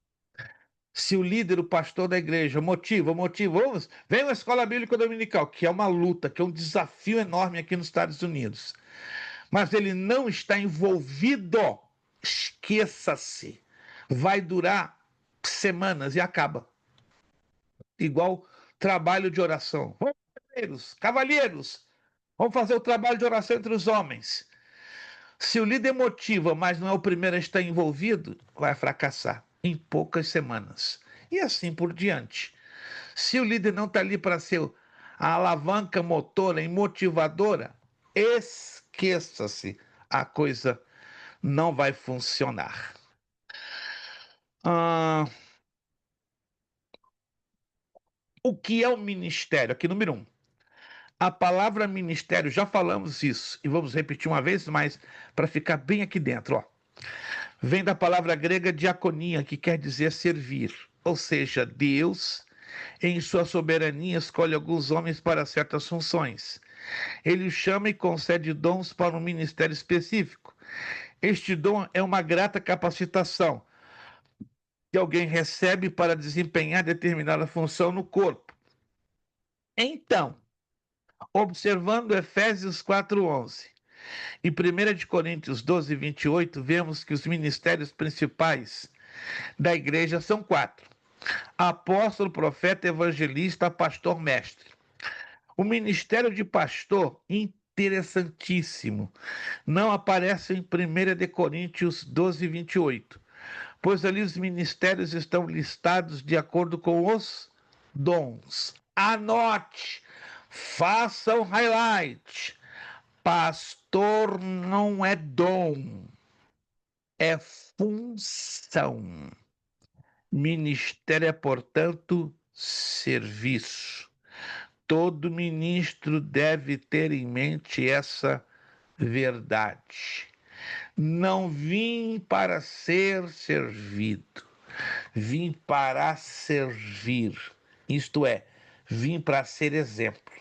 Se o líder, o pastor da igreja, motiva, vem à Escola Bíblica Dominical, que é uma luta, que é um desafio enorme aqui nos Estados Unidos. Mas ele não está envolvido, esqueça-se. Vai durar semanas e acaba. Igual trabalho de oração. Vamos, cavalheiros, vamos fazer o trabalho de oração entre os homens. Se o líder motiva, mas não é o primeiro a estar envolvido, vai fracassar em poucas semanas. E assim por diante. Se o líder não está ali para ser a alavanca motora e motivadora, esqueça-se, a coisa não vai funcionar. O que é o ministério? Aqui, número 1. A palavra ministério, já falamos isso, e vamos repetir uma vez mais, para ficar bem aqui dentro. Ó. Vem da palavra grega diaconia, que quer dizer servir. Ou seja, Deus, em sua soberania, escolhe alguns homens para certas funções. Ele os chama e concede dons para um ministério específico. Este dom é uma grata capacitação que alguém recebe para desempenhar determinada função no corpo. Então, observando Efésios 4:11 e 1 Coríntios 12:28, vemos que os ministérios principais da igreja são 4: apóstolo, profeta, evangelista, pastor, mestre. O ministério de pastor, interessantíssimo, não aparece em 1 Coríntios 12:28, pois ali os ministérios estão listados de acordo com os dons. Anote, faça um highlight. Pastor não é dom, é função. Ministério é, portanto, serviço. Todo ministro deve ter em mente essa verdade. Não vim para ser servido, vim para servir. Isto é, vim para ser exemplo.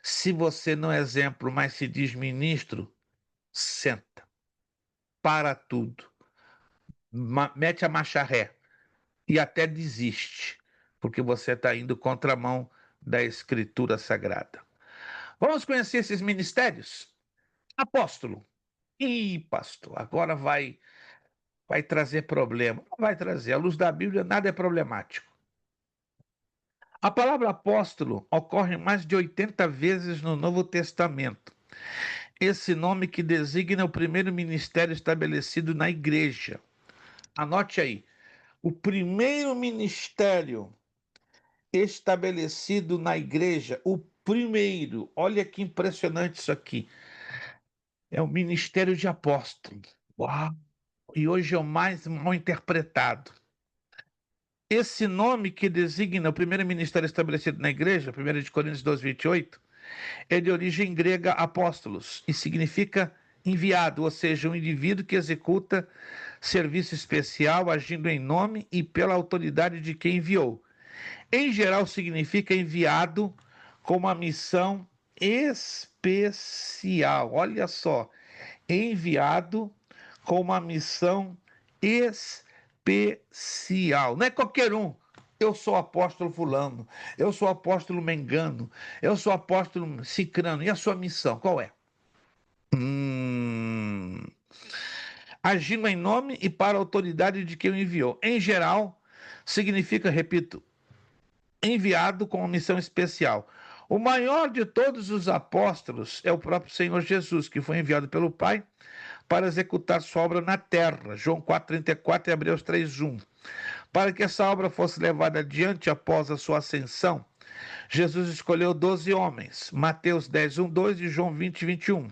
Se você não é exemplo, mas se diz ministro, senta, para tudo, mete a marcha ré e até desiste, porque você está indo contramão da Escritura Sagrada. Vamos conhecer esses ministérios? Apóstolo. Ih, pastor, agora vai trazer problema. Não vai trazer. À luz da Bíblia, nada é problemático. A palavra apóstolo ocorre mais de 80 vezes no Novo Testamento. Esse nome que designa o primeiro ministério estabelecido na igreja. Anote aí. O primeiro ministério estabelecido na igreja, o primeiro, olha que impressionante isso aqui, é o ministério de apóstolo. Uau! E hoje é o mais mal interpretado. Esse nome que designa o primeiro ministério estabelecido na igreja, 1 de Coríntios 12, 28, é de origem grega apóstolos e significa enviado, ou seja, um indivíduo que executa serviço especial agindo em nome e pela autoridade de quem enviou. Em geral, significa enviado com uma missão especial. Olha só, enviado com uma missão especial. Não é qualquer um. Eu sou apóstolo fulano, eu sou apóstolo mengano, eu sou apóstolo cicrano. E a sua missão, qual é? Agindo em nome e para a autoridade de quem o enviou. Em geral, significa, repito, enviado com uma missão especial. O maior de todos os apóstolos é o próprio Senhor Jesus, que foi enviado pelo Pai para executar sua obra na terra. João 4,34 e Hebreus 3,1. Para que essa obra fosse levada adiante após a sua ascensão, Jesus escolheu 12 homens, Mateus 10, 1, 2 e João 20, 21.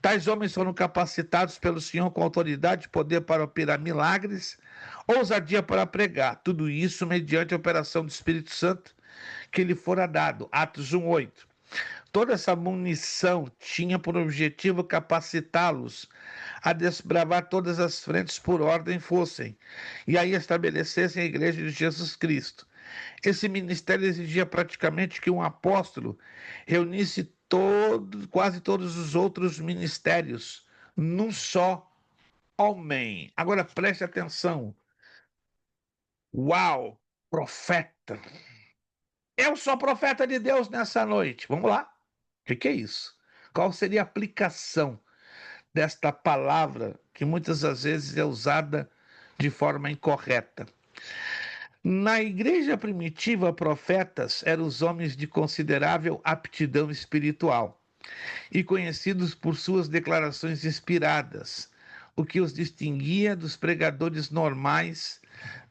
Tais homens foram capacitados pelo Senhor com autoridade e poder para operar milagres, ousadia para pregar, tudo isso mediante a operação do Espírito Santo que lhe fora dado. Atos 1, 8. Toda essa munição tinha por objetivo capacitá-los a desbravar todas as frentes por ordem fossem, e aí estabelecessem a igreja de Jesus Cristo. Esse ministério exigia praticamente que um apóstolo reunisse quase todos os outros ministérios num só homem. Agora preste atenção. Uau! Profeta. Eu sou profeta de Deus nessa noite. Vamos lá. O que é isso? Qual seria a aplicação desta palavra que muitas das vezes é usada de forma incorreta? Na igreja primitiva, profetas eram os homens de considerável aptidão espiritual e conhecidos por suas declarações inspiradas, o que os distinguia dos pregadores normais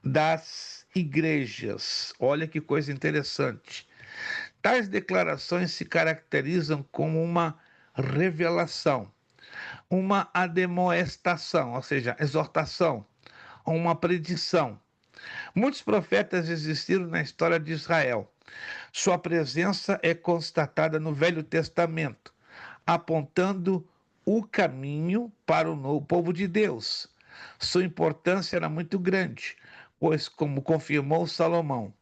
das igrejas. Olha que coisa interessante. Tais declarações se caracterizam como uma revelação, uma ademoestação, ou seja, exortação, uma predição. Muitos profetas existiram na história de Israel. Sua presença é constatada no Velho Testamento, apontando o caminho para o novo povo de Deus. Sua importância era muito grande, pois, como confirmou Salomão,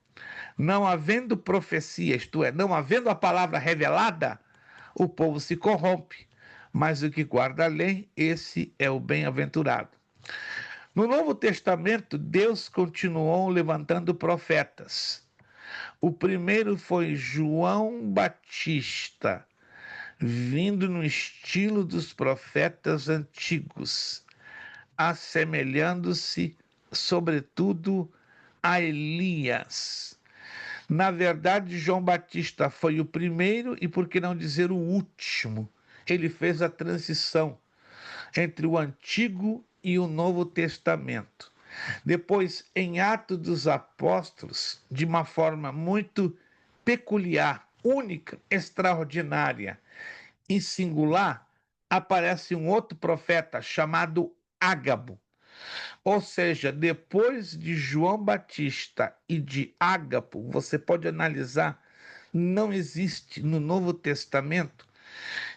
não havendo profecia, isto é, não havendo a palavra revelada, o povo se corrompe, mas o que guarda a lei, esse é o bem-aventurado. No Novo Testamento, Deus continuou levantando profetas. O primeiro foi João Batista, vindo no estilo dos profetas antigos, assemelhando-se, sobretudo, a Elias. Na verdade, João Batista foi o primeiro e, por que não dizer, o último. Ele fez a transição entre o Antigo e o Novo Testamento. Depois, em Atos dos Apóstolos, de uma forma muito peculiar, única, extraordinária e singular, aparece um outro profeta chamado Ágabo. Ou seja, depois de João Batista e de Ágabo, você pode analisar, não existe no Novo Testamento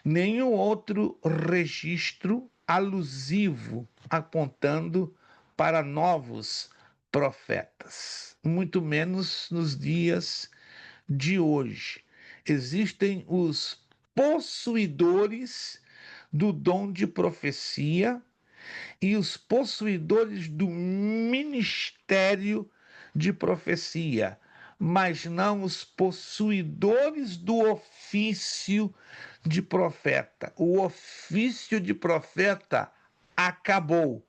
nenhum outro registro alusivo apontando para novos profetas, muito menos nos dias de hoje. Existem os possuidores do dom de profecia e os possuidores do ministério de profecia, mas não os possuidores do ofício de profeta. O ofício de profeta acabou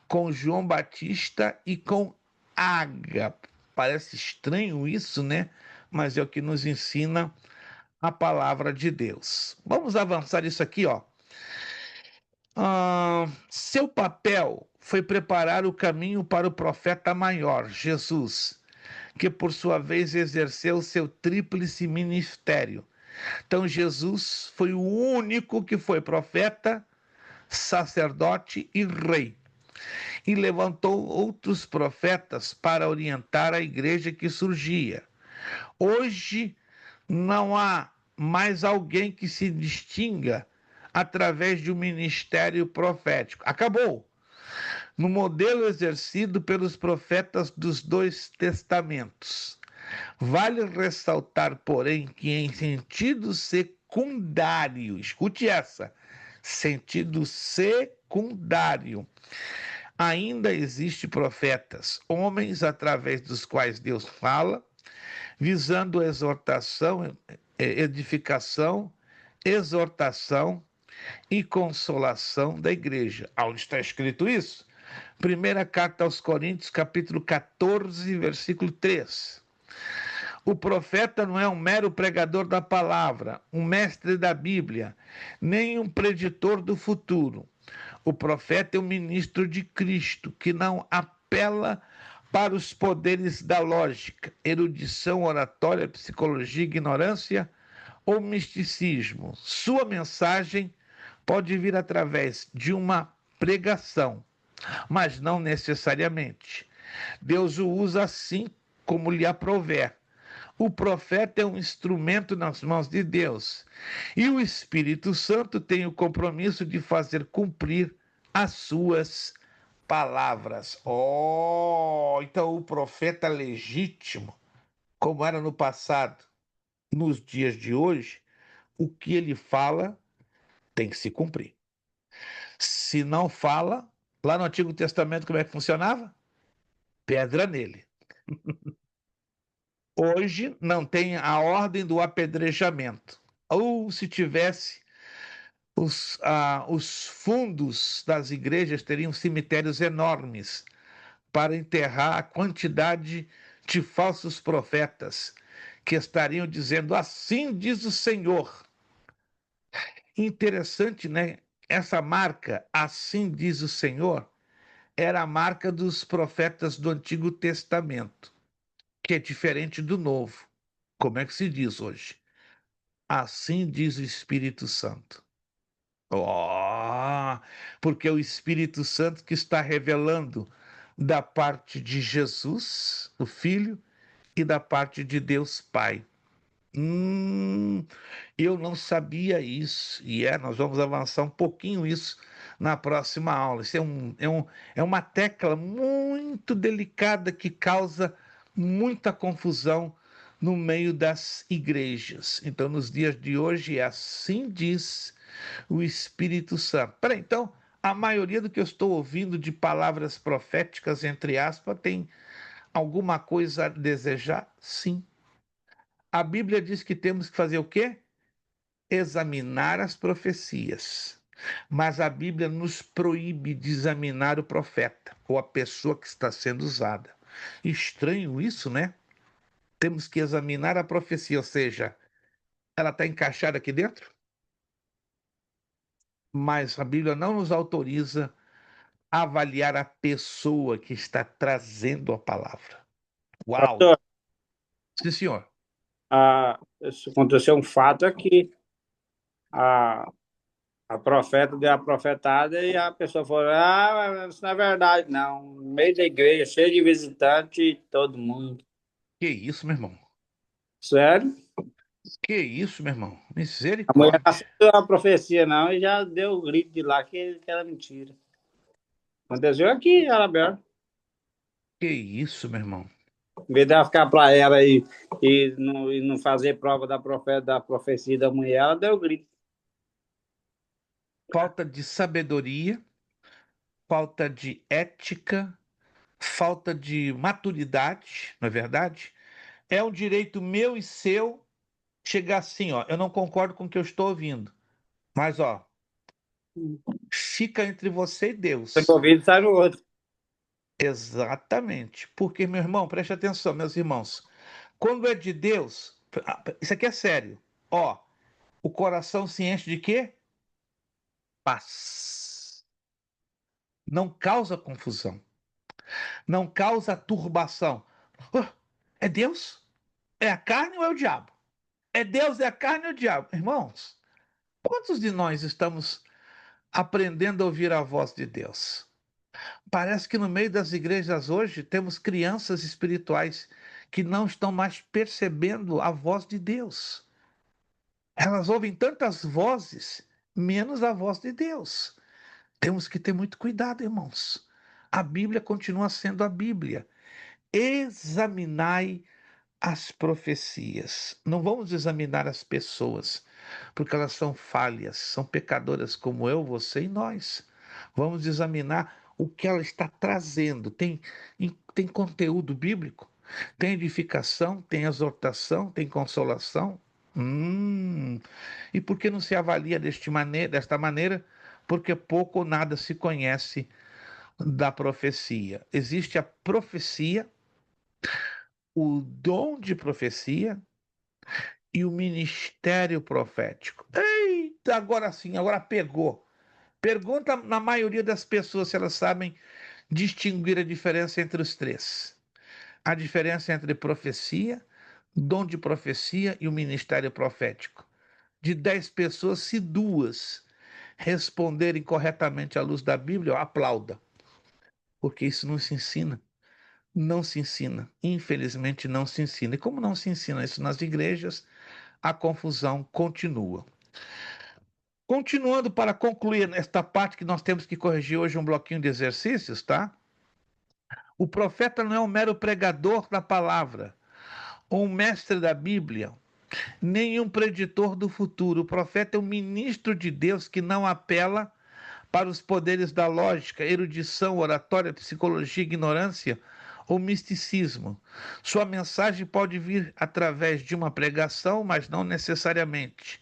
com João Batista e com Ágabo. Parece estranho isso, né? Mas é o que nos ensina a palavra de Deus. Vamos avançar isso aqui, ó. Seu papel foi preparar o caminho para o profeta maior, Jesus, que por sua vez exerceu seu tríplice ministério, Então Jesus foi o único que foi profeta, sacerdote e rei. E levantou outros profetas para orientar a igreja que surgia. Hoje não há mais alguém que se distinga através de um ministério profético. Acabou. No modelo exercido pelos profetas dos dois testamentos. Vale ressaltar, porém, que em sentido secundário, escute essa, sentido secundário, ainda existe profetas, homens através dos quais Deus fala, visando exortação, edificação, exortação e consolação da igreja. Onde está escrito isso? Primeira carta aos Coríntios, capítulo 14, versículo 3. O profeta não é um mero pregador da palavra, um mestre da Bíblia, nem um preditor do futuro. O profeta é um ministro de Cristo, que não apela para os poderes da lógica, erudição, oratória, psicologia, ignorância ou misticismo. Sua mensagem pode vir através de uma pregação, mas não necessariamente. Deus o usa assim como lhe aprouver. O profeta é um instrumento nas mãos de Deus. E o Espírito Santo tem o compromisso de fazer cumprir as suas palavras. Então o profeta legítimo, como era no passado, nos dias de hoje, o que ele fala tem que se cumprir. Se não fala, lá no Antigo Testamento, como é que funcionava? Pedra nele. Hoje não tem a ordem do apedrejamento. Ou se tivesse, os fundos das igrejas teriam cemitérios enormes para enterrar a quantidade de falsos profetas que estariam dizendo assim diz o Senhor. Interessante, né? Essa marca, assim diz o Senhor, era a marca dos profetas do Antigo Testamento, que é diferente do Novo. Como é que se diz hoje? Assim diz o Espírito Santo. Porque é o Espírito Santo que está revelando da parte de Jesus, o Filho, e da parte de Deus Pai. Eu não sabia isso. Nós vamos avançar um pouquinho isso na próxima aula. Isso é uma tecla muito delicada que causa muita confusão no meio das igrejas. Então, nos dias de hoje, assim diz o Espírito Santo. Peraí, então, a maioria do que eu estou ouvindo de palavras proféticas, entre aspas, tem alguma coisa a desejar? Sim. A Bíblia diz que temos que fazer o quê? Examinar as profecias. Mas a Bíblia nos proíbe de examinar o profeta ou a pessoa que está sendo usada. Estranho isso, né? Temos que examinar a profecia, ou seja, ela está encaixada aqui dentro? Mas a Bíblia não nos autoriza a avaliar a pessoa que está trazendo a palavra. Uau! Pastor, Sim, senhor. isso aconteceu um fato aqui. A, a profeta deu a profetada e a pessoa falou: isso não é verdade, não. No meio da igreja, cheio de visitante, todo mundo. Que isso, meu irmão? Sério? Que isso, meu irmão? A mulher não Misericórdia. aceitou a profecia, não, e já deu o grito de lá que era mentira. Aconteceu aqui, ela aberta. Que isso, meu irmão? Em vez dela ficar para ela e não fazer prova da profecia da mulher, ela deu o grito. Falta de sabedoria, falta de ética, falta de maturidade, não é verdade? É um direito meu e seu chegar assim, ó. Eu não concordo com o que eu estou ouvindo, mas ó, fica entre você e Foi no Deus. ouvido e sai no outro. Exatamente. Porque, meu irmão, preste atenção, meus irmãos. Quando é de Deus, isso aqui é sério. Ó, o coração se enche de quê? Paz. Não causa confusão. Não causa turbação. É Deus? É a carne ou é o diabo? É Deus, é a carne ou o diabo? Irmãos, quantos de nós estamos aprendendo a ouvir a voz de Deus? Parece que no meio das igrejas hoje temos crianças espirituais que não estão mais percebendo a voz de Deus. Elas ouvem tantas vozes, menos a voz de Deus. Temos que ter muito cuidado, irmãos. A Bíblia continua sendo a Bíblia. Examinai as profecias. Não vamos examinar as pessoas, porque elas são falhas, são pecadoras como eu, você e nós. Vamos examinar o que ela está trazendo. Tem conteúdo bíblico, tem edificação, tem exortação, tem consolação. E por que não se avalia desta maneira? Porque pouco ou nada se conhece da profecia. Existe a profecia, o dom de profecia e o ministério profético. Eita, agora sim, agora pegou. Pergunta na maioria das pessoas se elas sabem distinguir a diferença entre os três. A diferença entre profecia, dom de profecia e o ministério profético. De 10 pessoas, se 2 responderem corretamente à luz da Bíblia, aplauda. Porque isso não se ensina. Não se ensina. Infelizmente, não se ensina. E como não se ensina isso nas igrejas, a confusão continua. Continuando para concluir esta parte que nós temos que corrigir hoje um bloquinho de exercícios, tá? O profeta não é um mero pregador da palavra, ou um mestre da Bíblia, nem um preditor do futuro. O profeta é um ministro de Deus que não apela para os poderes da lógica, erudição, oratória, psicologia, ignorância ou misticismo. Sua mensagem pode vir através de uma pregação, mas não necessariamente.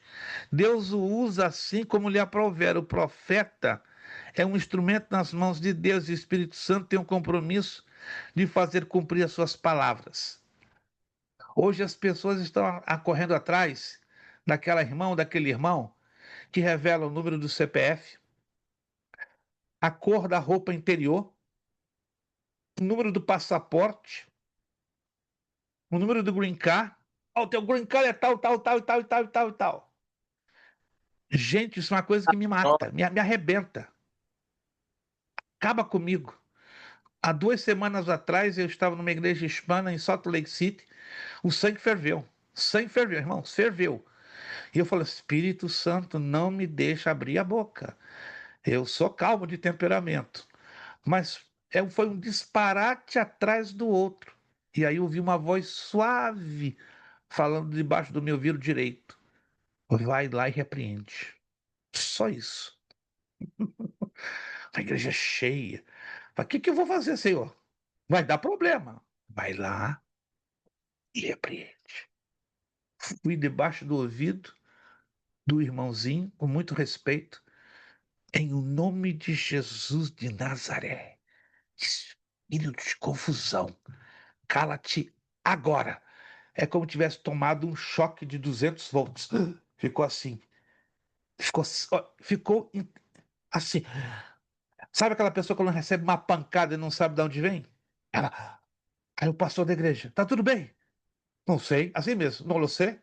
Deus o usa assim como lhe aprouver. O profeta é um instrumento nas mãos de Deus e o Espírito Santo tem um compromisso de fazer cumprir as suas palavras. Hoje as pessoas estão correndo atrás daquela irmã ou daquele irmão que revela o número do CPF, a cor da roupa interior, o número do passaporte, o número do green card. Oh, o teu green card é tal, tal, tal, tal, tal, tal, tal. Gente, isso é uma coisa que me mata, me arrebenta. Acaba comigo. Há 2 semanas atrás eu estava numa igreja hispana em Salt Lake City. O sangue ferveu. Sangue ferveu, irmão, ferveu. E eu falei, Espírito Santo, não me deixa abrir a boca. Eu sou calmo de temperamento. Mas foi um disparate atrás do outro. E aí eu ouvi uma voz suave falando debaixo do meu ouvido direito. Vai lá e repreende. Só isso. A igreja cheia. O que eu vou fazer, Senhor? Vai dar problema. Vai lá e repreende. Fui debaixo do ouvido do irmãozinho, com muito respeito, em o nome de Jesus de Nazaré. Espírito de confusão, cala-te agora. É como se tivesse tomado um choque de 200 volts. Ficou assim. Ficou assim. Sabe aquela pessoa que não recebe uma pancada e não sabe de onde vem? Ela. Aí o pastor da igreja, tá tudo bem? Não sei, assim mesmo. Não lo sei,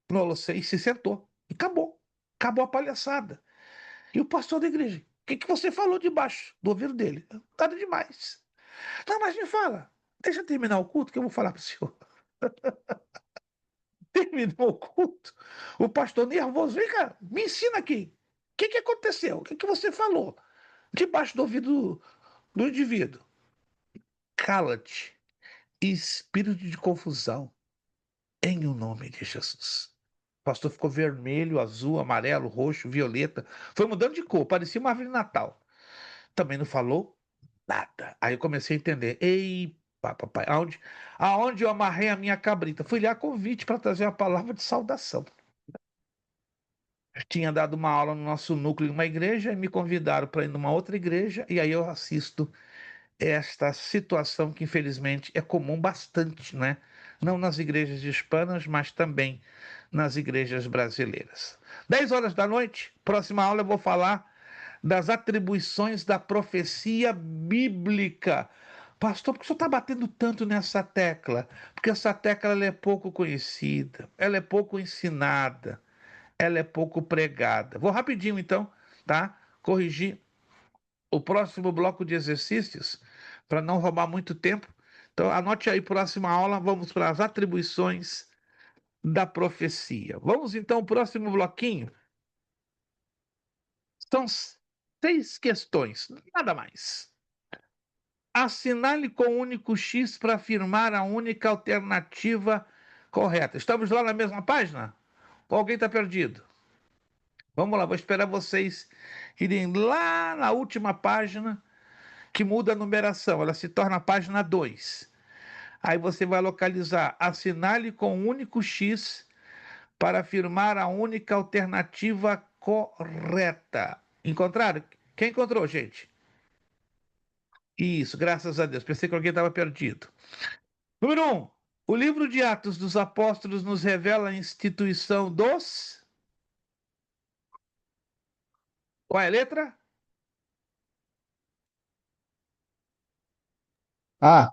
não lo sei. E se sentou. E acabou. Acabou a palhaçada. E o pastor da igreja, o que você falou debaixo do ouvido dele? Nada demais. Não, mas me fala. Deixa eu terminar o culto que eu vou falar para o senhor. Terminou o culto. O pastor nervoso, vem cá, me ensina aqui. O que aconteceu? O que você falou? Debaixo do ouvido do indivíduo. Cala-te, espírito de confusão, em o nome de Jesus. O pastor ficou vermelho, azul, amarelo, roxo, violeta. Foi mudando de cor, parecia uma árvore de Natal. Também não falou nada. Aí eu comecei a entender. Ei, papai, aonde eu amarrei a minha cabrita? Fui lá convite para trazer uma palavra de saudação. Eu tinha dado uma aula no nosso núcleo em uma igreja e me convidaram para ir numa outra igreja, e aí eu assisto esta situação que infelizmente é comum bastante, né? Não nas igrejas hispanas, mas também nas igrejas brasileiras. 10 horas da noite, próxima aula eu vou falar das atribuições da profecia bíblica Pastor, por que o senhor está batendo tanto nessa tecla? Porque essa tecla ela é pouco conhecida, ela é pouco ensinada, ela é pouco pregada. Vou rapidinho então, tá? Corrigir o próximo bloco de exercícios para não roubar muito tempo. Então, anote aí, próxima aula, vamos para as atribuições da profecia. Vamos então ao próximo bloquinho. São 6 questões, nada mais. Assinale com o único X para afirmar a única alternativa correta. Estamos lá na mesma página? Ou alguém está perdido? Vamos lá, vou esperar vocês irem lá na última página, que muda a numeração, ela se torna a página 2. Aí você vai localizar, assinale com o único X para afirmar a única alternativa correta. Encontraram? Quem encontrou, gente? Isso, graças a Deus. Pensei que alguém estava perdido. Número 1. O livro de Atos dos Apóstolos nos revela a instituição dos. Qual é a letra? Ah,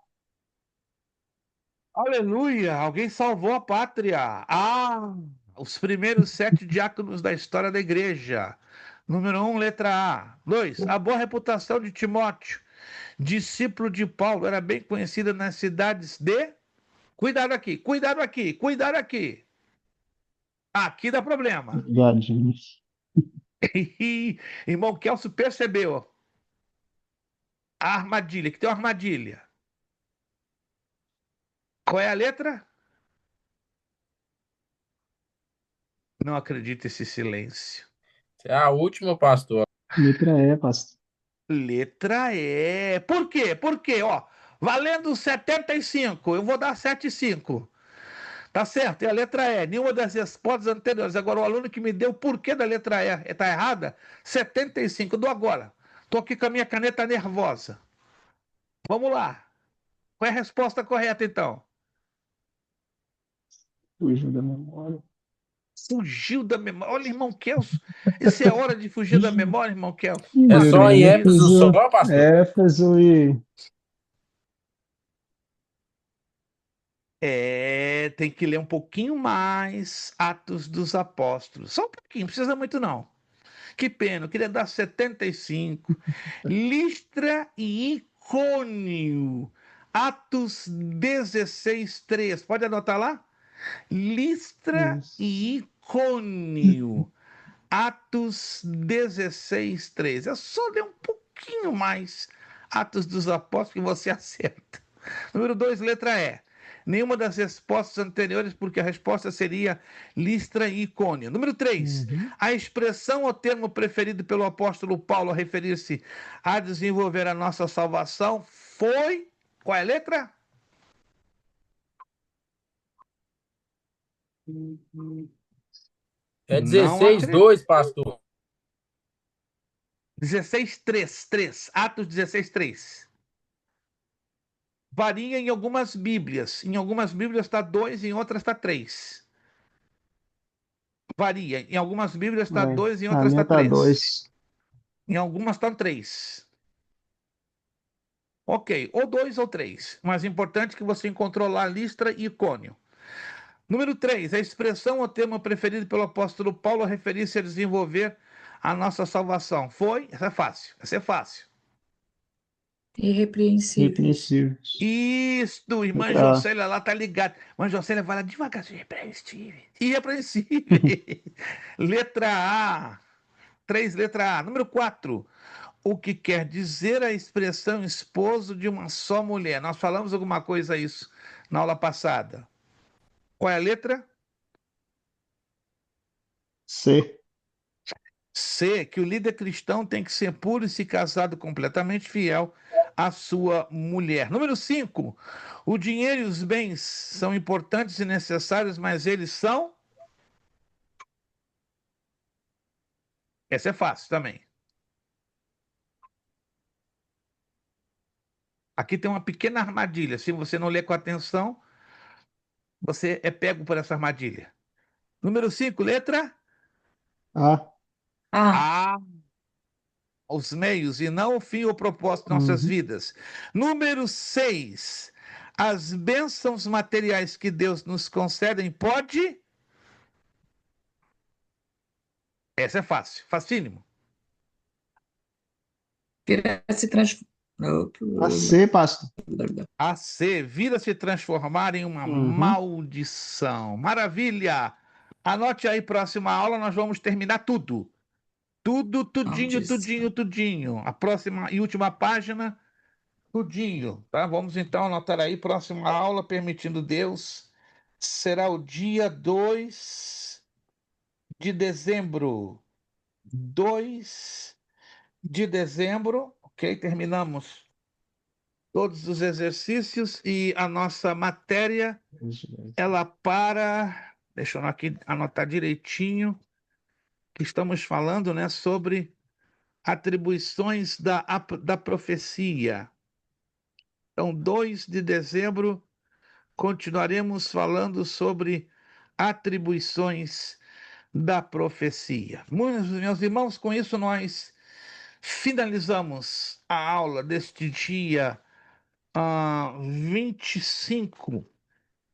Aleluia! Alguém salvou a pátria. Ah! Os primeiros 7 diáconos da história da igreja. Número 1, letra A. 2. A boa reputação de Timóteo, discípulo de Paulo, era bem conhecida nas cidades de. Cuidado aqui, cuidado aqui, cuidado aqui. Aqui dá problema. gadinho. Irmão Kelso percebeu a armadilha, que tem uma armadilha. Qual é a letra? Não acredito nesse silêncio. É a última, pastor. Letra E, pastor. Letra E. Por quê? Por quê? Ó, valendo 75, eu vou dar 7,5. Tá certo, é a letra E. Nenhuma das respostas anteriores. Agora, o aluno que me deu o porquê da letra E está errada, 75. Dou agora. Estou aqui com a minha caneta nervosa. Vamos lá. Qual é a resposta correta, então? Fugiu da memória. Fugiu da memória. Olha, irmão Kelso, isso é hora de fugir da memória, irmão Kelso. É Meu só em Éfeso Éfeso, só, pastor? Éfeso e Tem que ler um pouquinho mais Atos dos Apóstolos. Só um pouquinho, não precisa muito não. Que pena, eu queria dar 75. Listra e Icônio. Atos 16, 3. Pode anotar lá? Listra isso. e Icônio. Atos 16, 3. É só ler um pouquinho mais Atos dos Apóstolos que você acerta. Número 2, letra E. Nenhuma das respostas anteriores, porque a resposta seria Listra e Icônio. Número 3. Uhum. A expressão ou termo preferido pelo apóstolo Paulo a referir-se a desenvolver a nossa salvação foi. Qual é a letra? É Não 16, acredito. 2, pastor. 16, 3. 3. Atos 16, 3. Varia em algumas Bíblias. Em algumas Bíblias está 2, em outras está 3. Varia. Em algumas Bíblias está É, 2, em a outras minha está tá 3. 2. Em algumas estão 3. Ok, ou 2 ou 3. Mas importante que você encontrou lá Listra e Icônio. Número 3. A expressão ou termo preferido pelo apóstolo Paulo a referir-se a desenvolver a nossa salvação foi. Essa é fácil. Essa é fácil. Irrepreensíveis. Repreensíveis. Isto, irmã Letra A. Jocélia lá tá ligada. Irmã Jocélia vai lá devagarzinho. Irrepreensível. Irrepreensível. Letra A. 3, letra A. Número 4. O que quer dizer a expressão esposo de uma só mulher? Nós falamos alguma coisa isso na aula passada. Qual é a letra? C. C, que o líder cristão tem que ser puro e se casado completamente fiel à sua mulher. Número 5, o dinheiro e os bens são importantes e necessários, mas eles são. Essa é fácil também. Aqui tem uma pequena armadilha. Se você não ler com atenção, você é pego por essa armadilha. Número 5, letra A. Ah, A. os meios e não o fim ou propósito de nossas vidas. Número 6, as bênçãos materiais que Deus nos concedem pode... Essa é fácil, facílimo. Se transforma. A C, pastor. A C, vir a se transformar em uma maldição. Maravilha! Anote aí, próxima aula, nós vamos terminar tudo. Tudo, tudinho, Maldição. tudinho, tudinho. A próxima e última página, tudinho, tá? Vamos então anotar aí, próxima aula, permitindo Deus, será o dia 2 de dezembro. 2 de dezembro, ok? Terminamos todos os exercícios e a nossa matéria, ela para... Deixa eu aqui anotar direitinho, que estamos falando, né, sobre atribuições da profecia. Então, 2 de dezembro, continuaremos falando sobre atribuições da profecia. Meus irmãos, com isso nós finalizamos a aula deste dia 25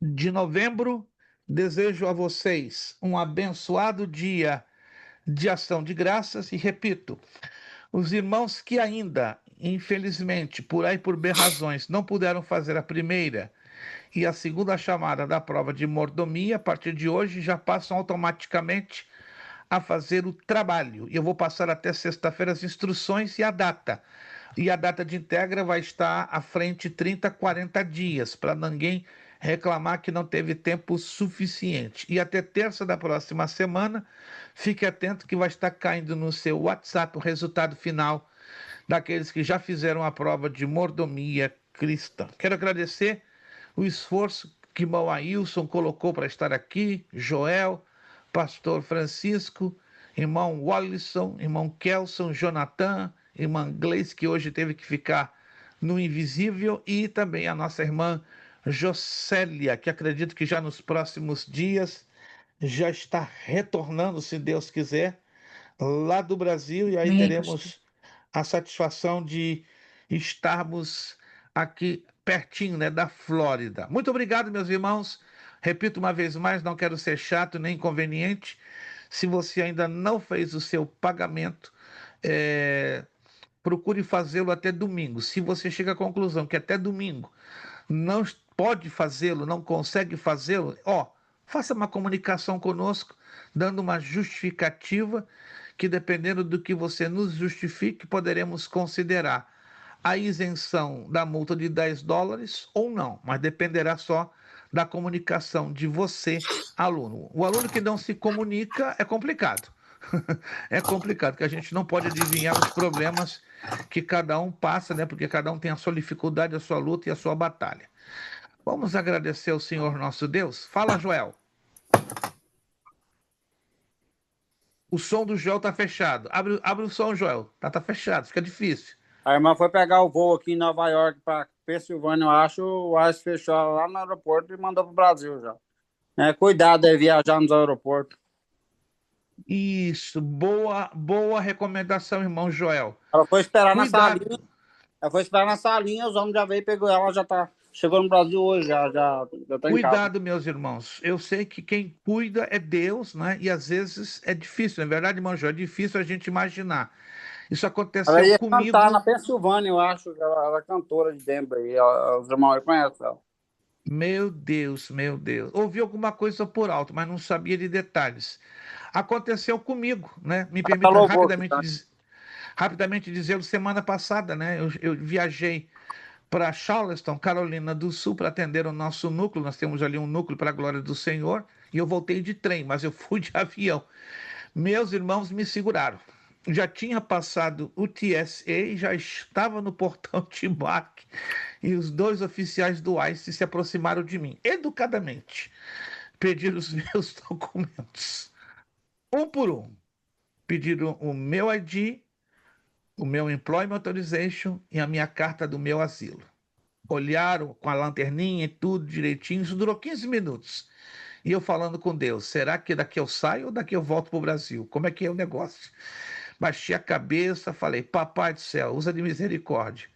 de novembro. Desejo a vocês um abençoado dia de ação de graças e repito, os irmãos que ainda, infelizmente, por A e por B razões, não puderam fazer a primeira e a segunda chamada da prova de mordomia, a partir de hoje já passam automaticamente a fazer o trabalho. E eu vou passar até sexta-feira as instruções e a data. E a data de integra vai estar à frente 30, 40 dias, para ninguém reclamar que não teve tempo suficiente. E até terça da próxima semana, fique atento que vai estar caindo no seu WhatsApp o resultado final daqueles que já fizeram a prova de mordomia cristã. Quero agradecer o esforço que irmão Ailson colocou para estar aqui, Joel, pastor Francisco, irmão Wallison, irmão Kelson, Jonathan, irmã Gleice, que hoje teve que ficar no invisível, e também a nossa irmã Jocélia, que acredito que já nos próximos dias já está retornando, se Deus quiser, lá do Brasil, e aí Amém, teremos a satisfação de estarmos aqui pertinho, né, da Flórida. Muito obrigado, meus irmãos. Repito uma vez mais, não quero ser chato nem inconveniente. Se você ainda não fez o seu pagamento, procure fazê-lo até domingo. Se você chega à conclusão que até domingo não pode fazê-lo, não consegue fazê-lo, faça uma comunicação conosco, dando uma justificativa, que dependendo do que você nos justifique, poderemos considerar a isenção da multa de $10 ou não, mas dependerá só da comunicação de você, aluno. O aluno que não se comunica é complicado. É complicado, porque a gente não pode adivinhar os problemas que cada um passa, né? Porque cada um tem a sua dificuldade, a sua luta e a sua batalha. Vamos agradecer ao Senhor nosso Deus. Fala, Joel. O som do Joel tá fechado. Abre o som, Joel. Tá fechado, fica difícil. A irmã foi pegar o voo aqui em Nova York para Pensilvânia, eu acho. O Ais fechou lá no aeroporto e mandou para o Brasil já. Cuidado aí viajar nos aeroportos. Isso, boa recomendação, irmão Joel. Ela foi esperar na Cuidado. salinha. Ela foi esperar na salinha, os homens já veio, pegou ela, já tá. Chegou no Brasil hoje, já tá em casa. Cuidado, meus irmãos. Eu sei que quem cuida é Deus, né? E às vezes é difícil, na verdade, irmão Joel, é difícil a gente imaginar. Isso aconteceu Ela ia comigo. cantar na Pensilvânia, eu acho. Ela é cantora de Denver. E os irmãos conhecem ela. Meu Deus, meu Deus. Ouvi alguma coisa por alto, mas não sabia de detalhes. Aconteceu comigo, né? Me permita rapidamente dizê-lo, semana passada, né? Eu viajei para Charleston, Carolina do Sul, para atender o nosso núcleo. Nós temos ali um núcleo para a glória do Senhor. E eu voltei de trem, mas eu fui de avião. Meus irmãos me seguraram. Já tinha passado o TSA, já estava no portão de embarque. E os dois oficiais do ICE se aproximaram de mim, educadamente, pediram os meus documentos. Um por um. Pediram o meu ID, o meu Employment Authorization e a minha carta do meu asilo. Olharam com a lanterninha e tudo direitinho. Isso durou 15 minutos. E eu falando com Deus, será que daqui eu saio ou daqui eu volto para o Brasil? Como é que é o negócio? Baixei a cabeça, falei, papai do céu, usa de misericórdia.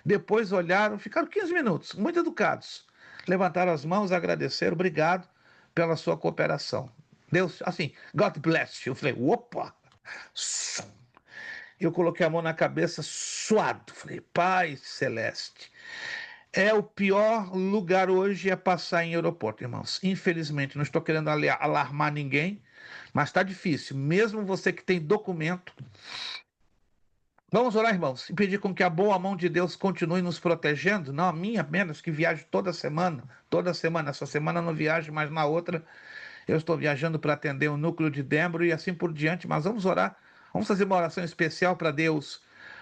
Depois olharam, ficaram 15 minutos, muito educados. Levantaram as mãos, agradeceram, obrigado pela sua cooperação. Deus, assim, God bless you. Eu falei, opa! Eu coloquei a mão na cabeça, suado. Falei, Pai Celeste, é o pior lugar hoje é passar em aeroporto, irmãos. Infelizmente, não estou querendo alarmar ninguém, mas está difícil. Mesmo você que tem documento. Vamos orar, irmãos, e pedir com que a boa mão de Deus continue nos protegendo. Não a minha, menos que viajo toda semana. Toda semana. Essa semana eu não viajo, mas na outra eu estou viajando para atender o núcleo de Dembro e assim por diante. Mas vamos orar. Vamos fazer uma oração especial para Deus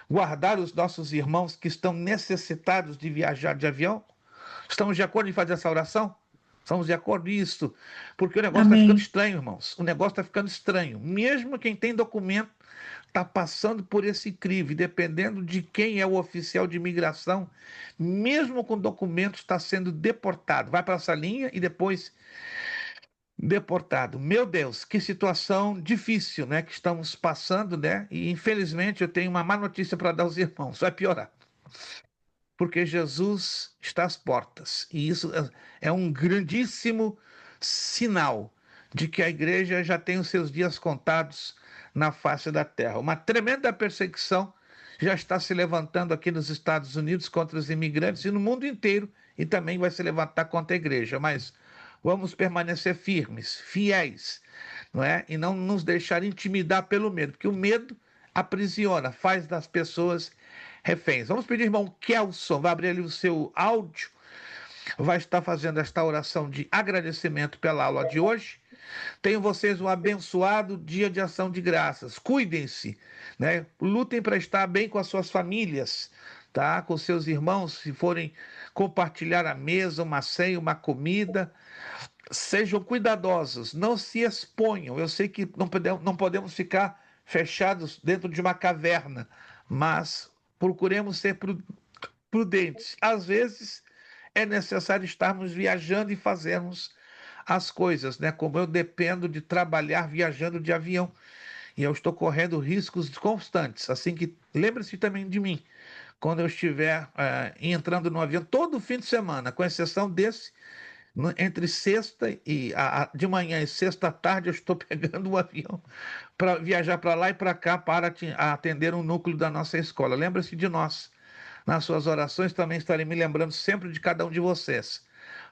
guardar os nossos irmãos que estão necessitados de viajar de avião. Estamos de acordo em fazer essa oração? Estamos de acordo nisso, porque o negócio está ficando estranho, irmãos. O negócio está ficando estranho. Mesmo quem tem documento está passando por esse crivo, dependendo de quem é o oficial de imigração, mesmo com documentos, está sendo deportado. Vai para essa linha e depois deportado. Meu Deus, que situação difícil, né, que estamos passando, né? E infelizmente eu tenho uma má notícia para dar aos irmãos. Vai piorar. Porque Jesus está às portas. E isso é um grandíssimo sinal de que a igreja já tem os seus dias contados na face da terra. Uma tremenda perseguição já está se levantando aqui nos Estados Unidos contra os imigrantes e no mundo inteiro, e também vai se levantar contra a igreja. Mas vamos permanecer firmes, fiéis, não é? E não nos deixar intimidar pelo medo, porque o medo aprisiona, faz das pessoas reféns. Vamos pedir, irmão Kelson, vai abrir ali o seu áudio, vai estar fazendo esta oração de agradecimento pela aula de hoje. Tenham vocês um abençoado dia de ação de graças. Cuidem-se, né? Lutem para estar bem com as suas famílias, tá? Com seus irmãos, se forem compartilhar a mesa, uma ceia, uma comida. Sejam cuidadosos, não se exponham. Eu sei que não podemos ficar fechados dentro de uma caverna, mas procuremos ser prudentes. Às vezes é necessário estarmos viajando e fazermos as coisas, né? Como eu dependo de trabalhar viajando de avião e eu estou correndo riscos constantes. Assim que lembre-se também de mim quando eu estiver entrando no avião todo fim de semana, com exceção desse. Entre sexta e de manhã e sexta à tarde eu estou pegando um avião para viajar para lá e para cá para atender um núcleo da nossa escola. Lembre-se de nós. Nas suas orações também estarei me lembrando sempre de cada um de vocês,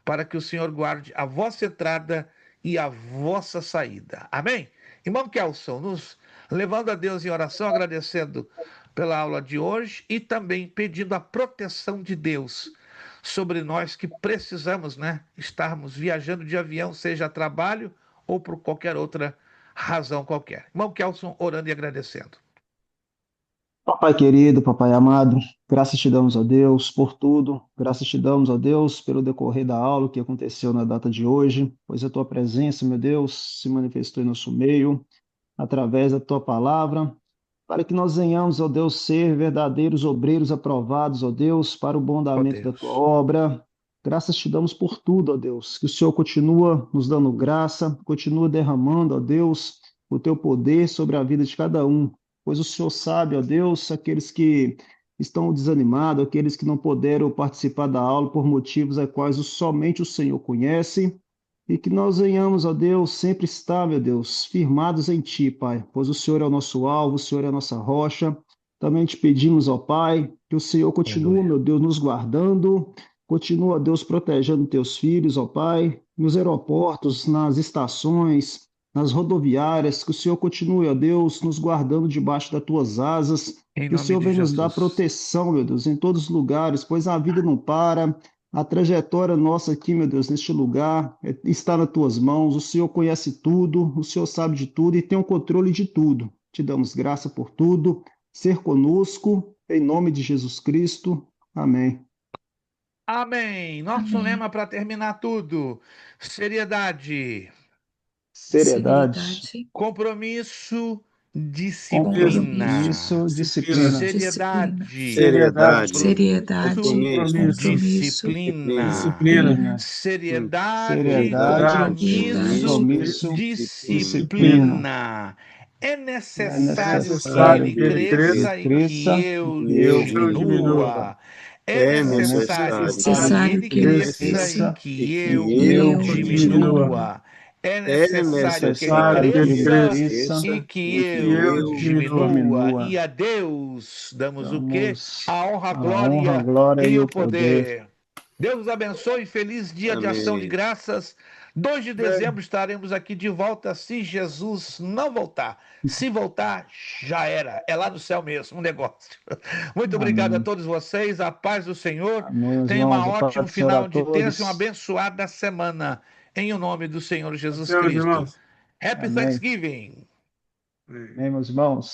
para que o Senhor guarde a vossa entrada e a vossa saída. Amém? Irmão Kelson, nos levando a Deus em oração, agradecendo pela aula de hoje e também pedindo a proteção de Deus sobre nós que precisamos, né, estarmos viajando de avião, seja a trabalho ou por qualquer outra razão qualquer. Irmão Kelson, orando e agradecendo. Papai querido, papai amado, graças te damos a Deus por tudo, graças te damos a Deus pelo decorrer da aula que aconteceu na data de hoje, pois a tua presença, meu Deus, se manifestou em nosso meio, através da tua palavra, para que nós venhamos, ó Deus, ser verdadeiros obreiros aprovados, ó Deus, para o bom andamento da tua obra. Graças te damos por tudo, ó Deus, que o Senhor continua nos dando graça, continua derramando, ó Deus, o teu poder sobre a vida de cada um, pois o Senhor sabe, ó Deus, aqueles que estão desanimados, aqueles que não puderam participar da aula por motivos a quais somente o Senhor conhece, e que nós venhamos, ó Deus, sempre estar, meu Deus, firmados em Ti, Pai, pois o Senhor é o nosso alvo, o Senhor é a nossa rocha. Também te pedimos, ó Pai, que o Senhor continue, meu Deus, nos guardando, continua, ó Deus, protegendo Teus filhos, ó Pai, nos aeroportos, nas estações, nas rodoviárias, que o Senhor continue, ó Deus, nos guardando debaixo das Tuas asas, que o Senhor venha nos dar proteção, meu Deus, em todos os lugares, pois a vida não para. A trajetória nossa aqui, meu Deus, neste lugar, está nas tuas mãos. O Senhor conhece tudo, o Senhor sabe de tudo e tem o controle de tudo. Te damos graça por tudo. Ser conosco, em nome de Jesus Cristo. Amém. Amém. Nosso lema para terminar tudo: seriedade. Seriedade. Compromisso. Disciplina. Compromisso, disciplina. Seriedade. Seriedade. Seriedade. Disciplina. Seriedade. Compromisso, Disciplina. É É necessário que necessário ele que ele cresça e cresça que e eu que eu diminua. diminua. É É necessário que necessário Necessário ele que ele que cresça e cresça cresça que e eu que e eu eu diminua. diminua. diminua. É É necessário que ele necessário necessário que ele que ele cresça cresça e cresça que e que eu eu diminua. diminua. E a Deus damos o quê? Damos A honra, a a honra, a glória glória e e o o poder. poder. Deus os abençoe. Feliz dia de ação de Amém. graças. 2 de dezembro estaremos aqui de volta se Jesus não voltar. Se voltar, já era. É lá no céu mesmo, um negócio. Muito obrigado a Amém. todos vocês. A paz do Senhor. Amém, meus Tenha um irmãos. A ótimo paz do Senhor a final de terça e uma todos. abençoada semana. Em o nome do Senhor Jesus Meus Cristo. irmãos. Happy Amém. Thanksgiving. Amém, meus irmãos.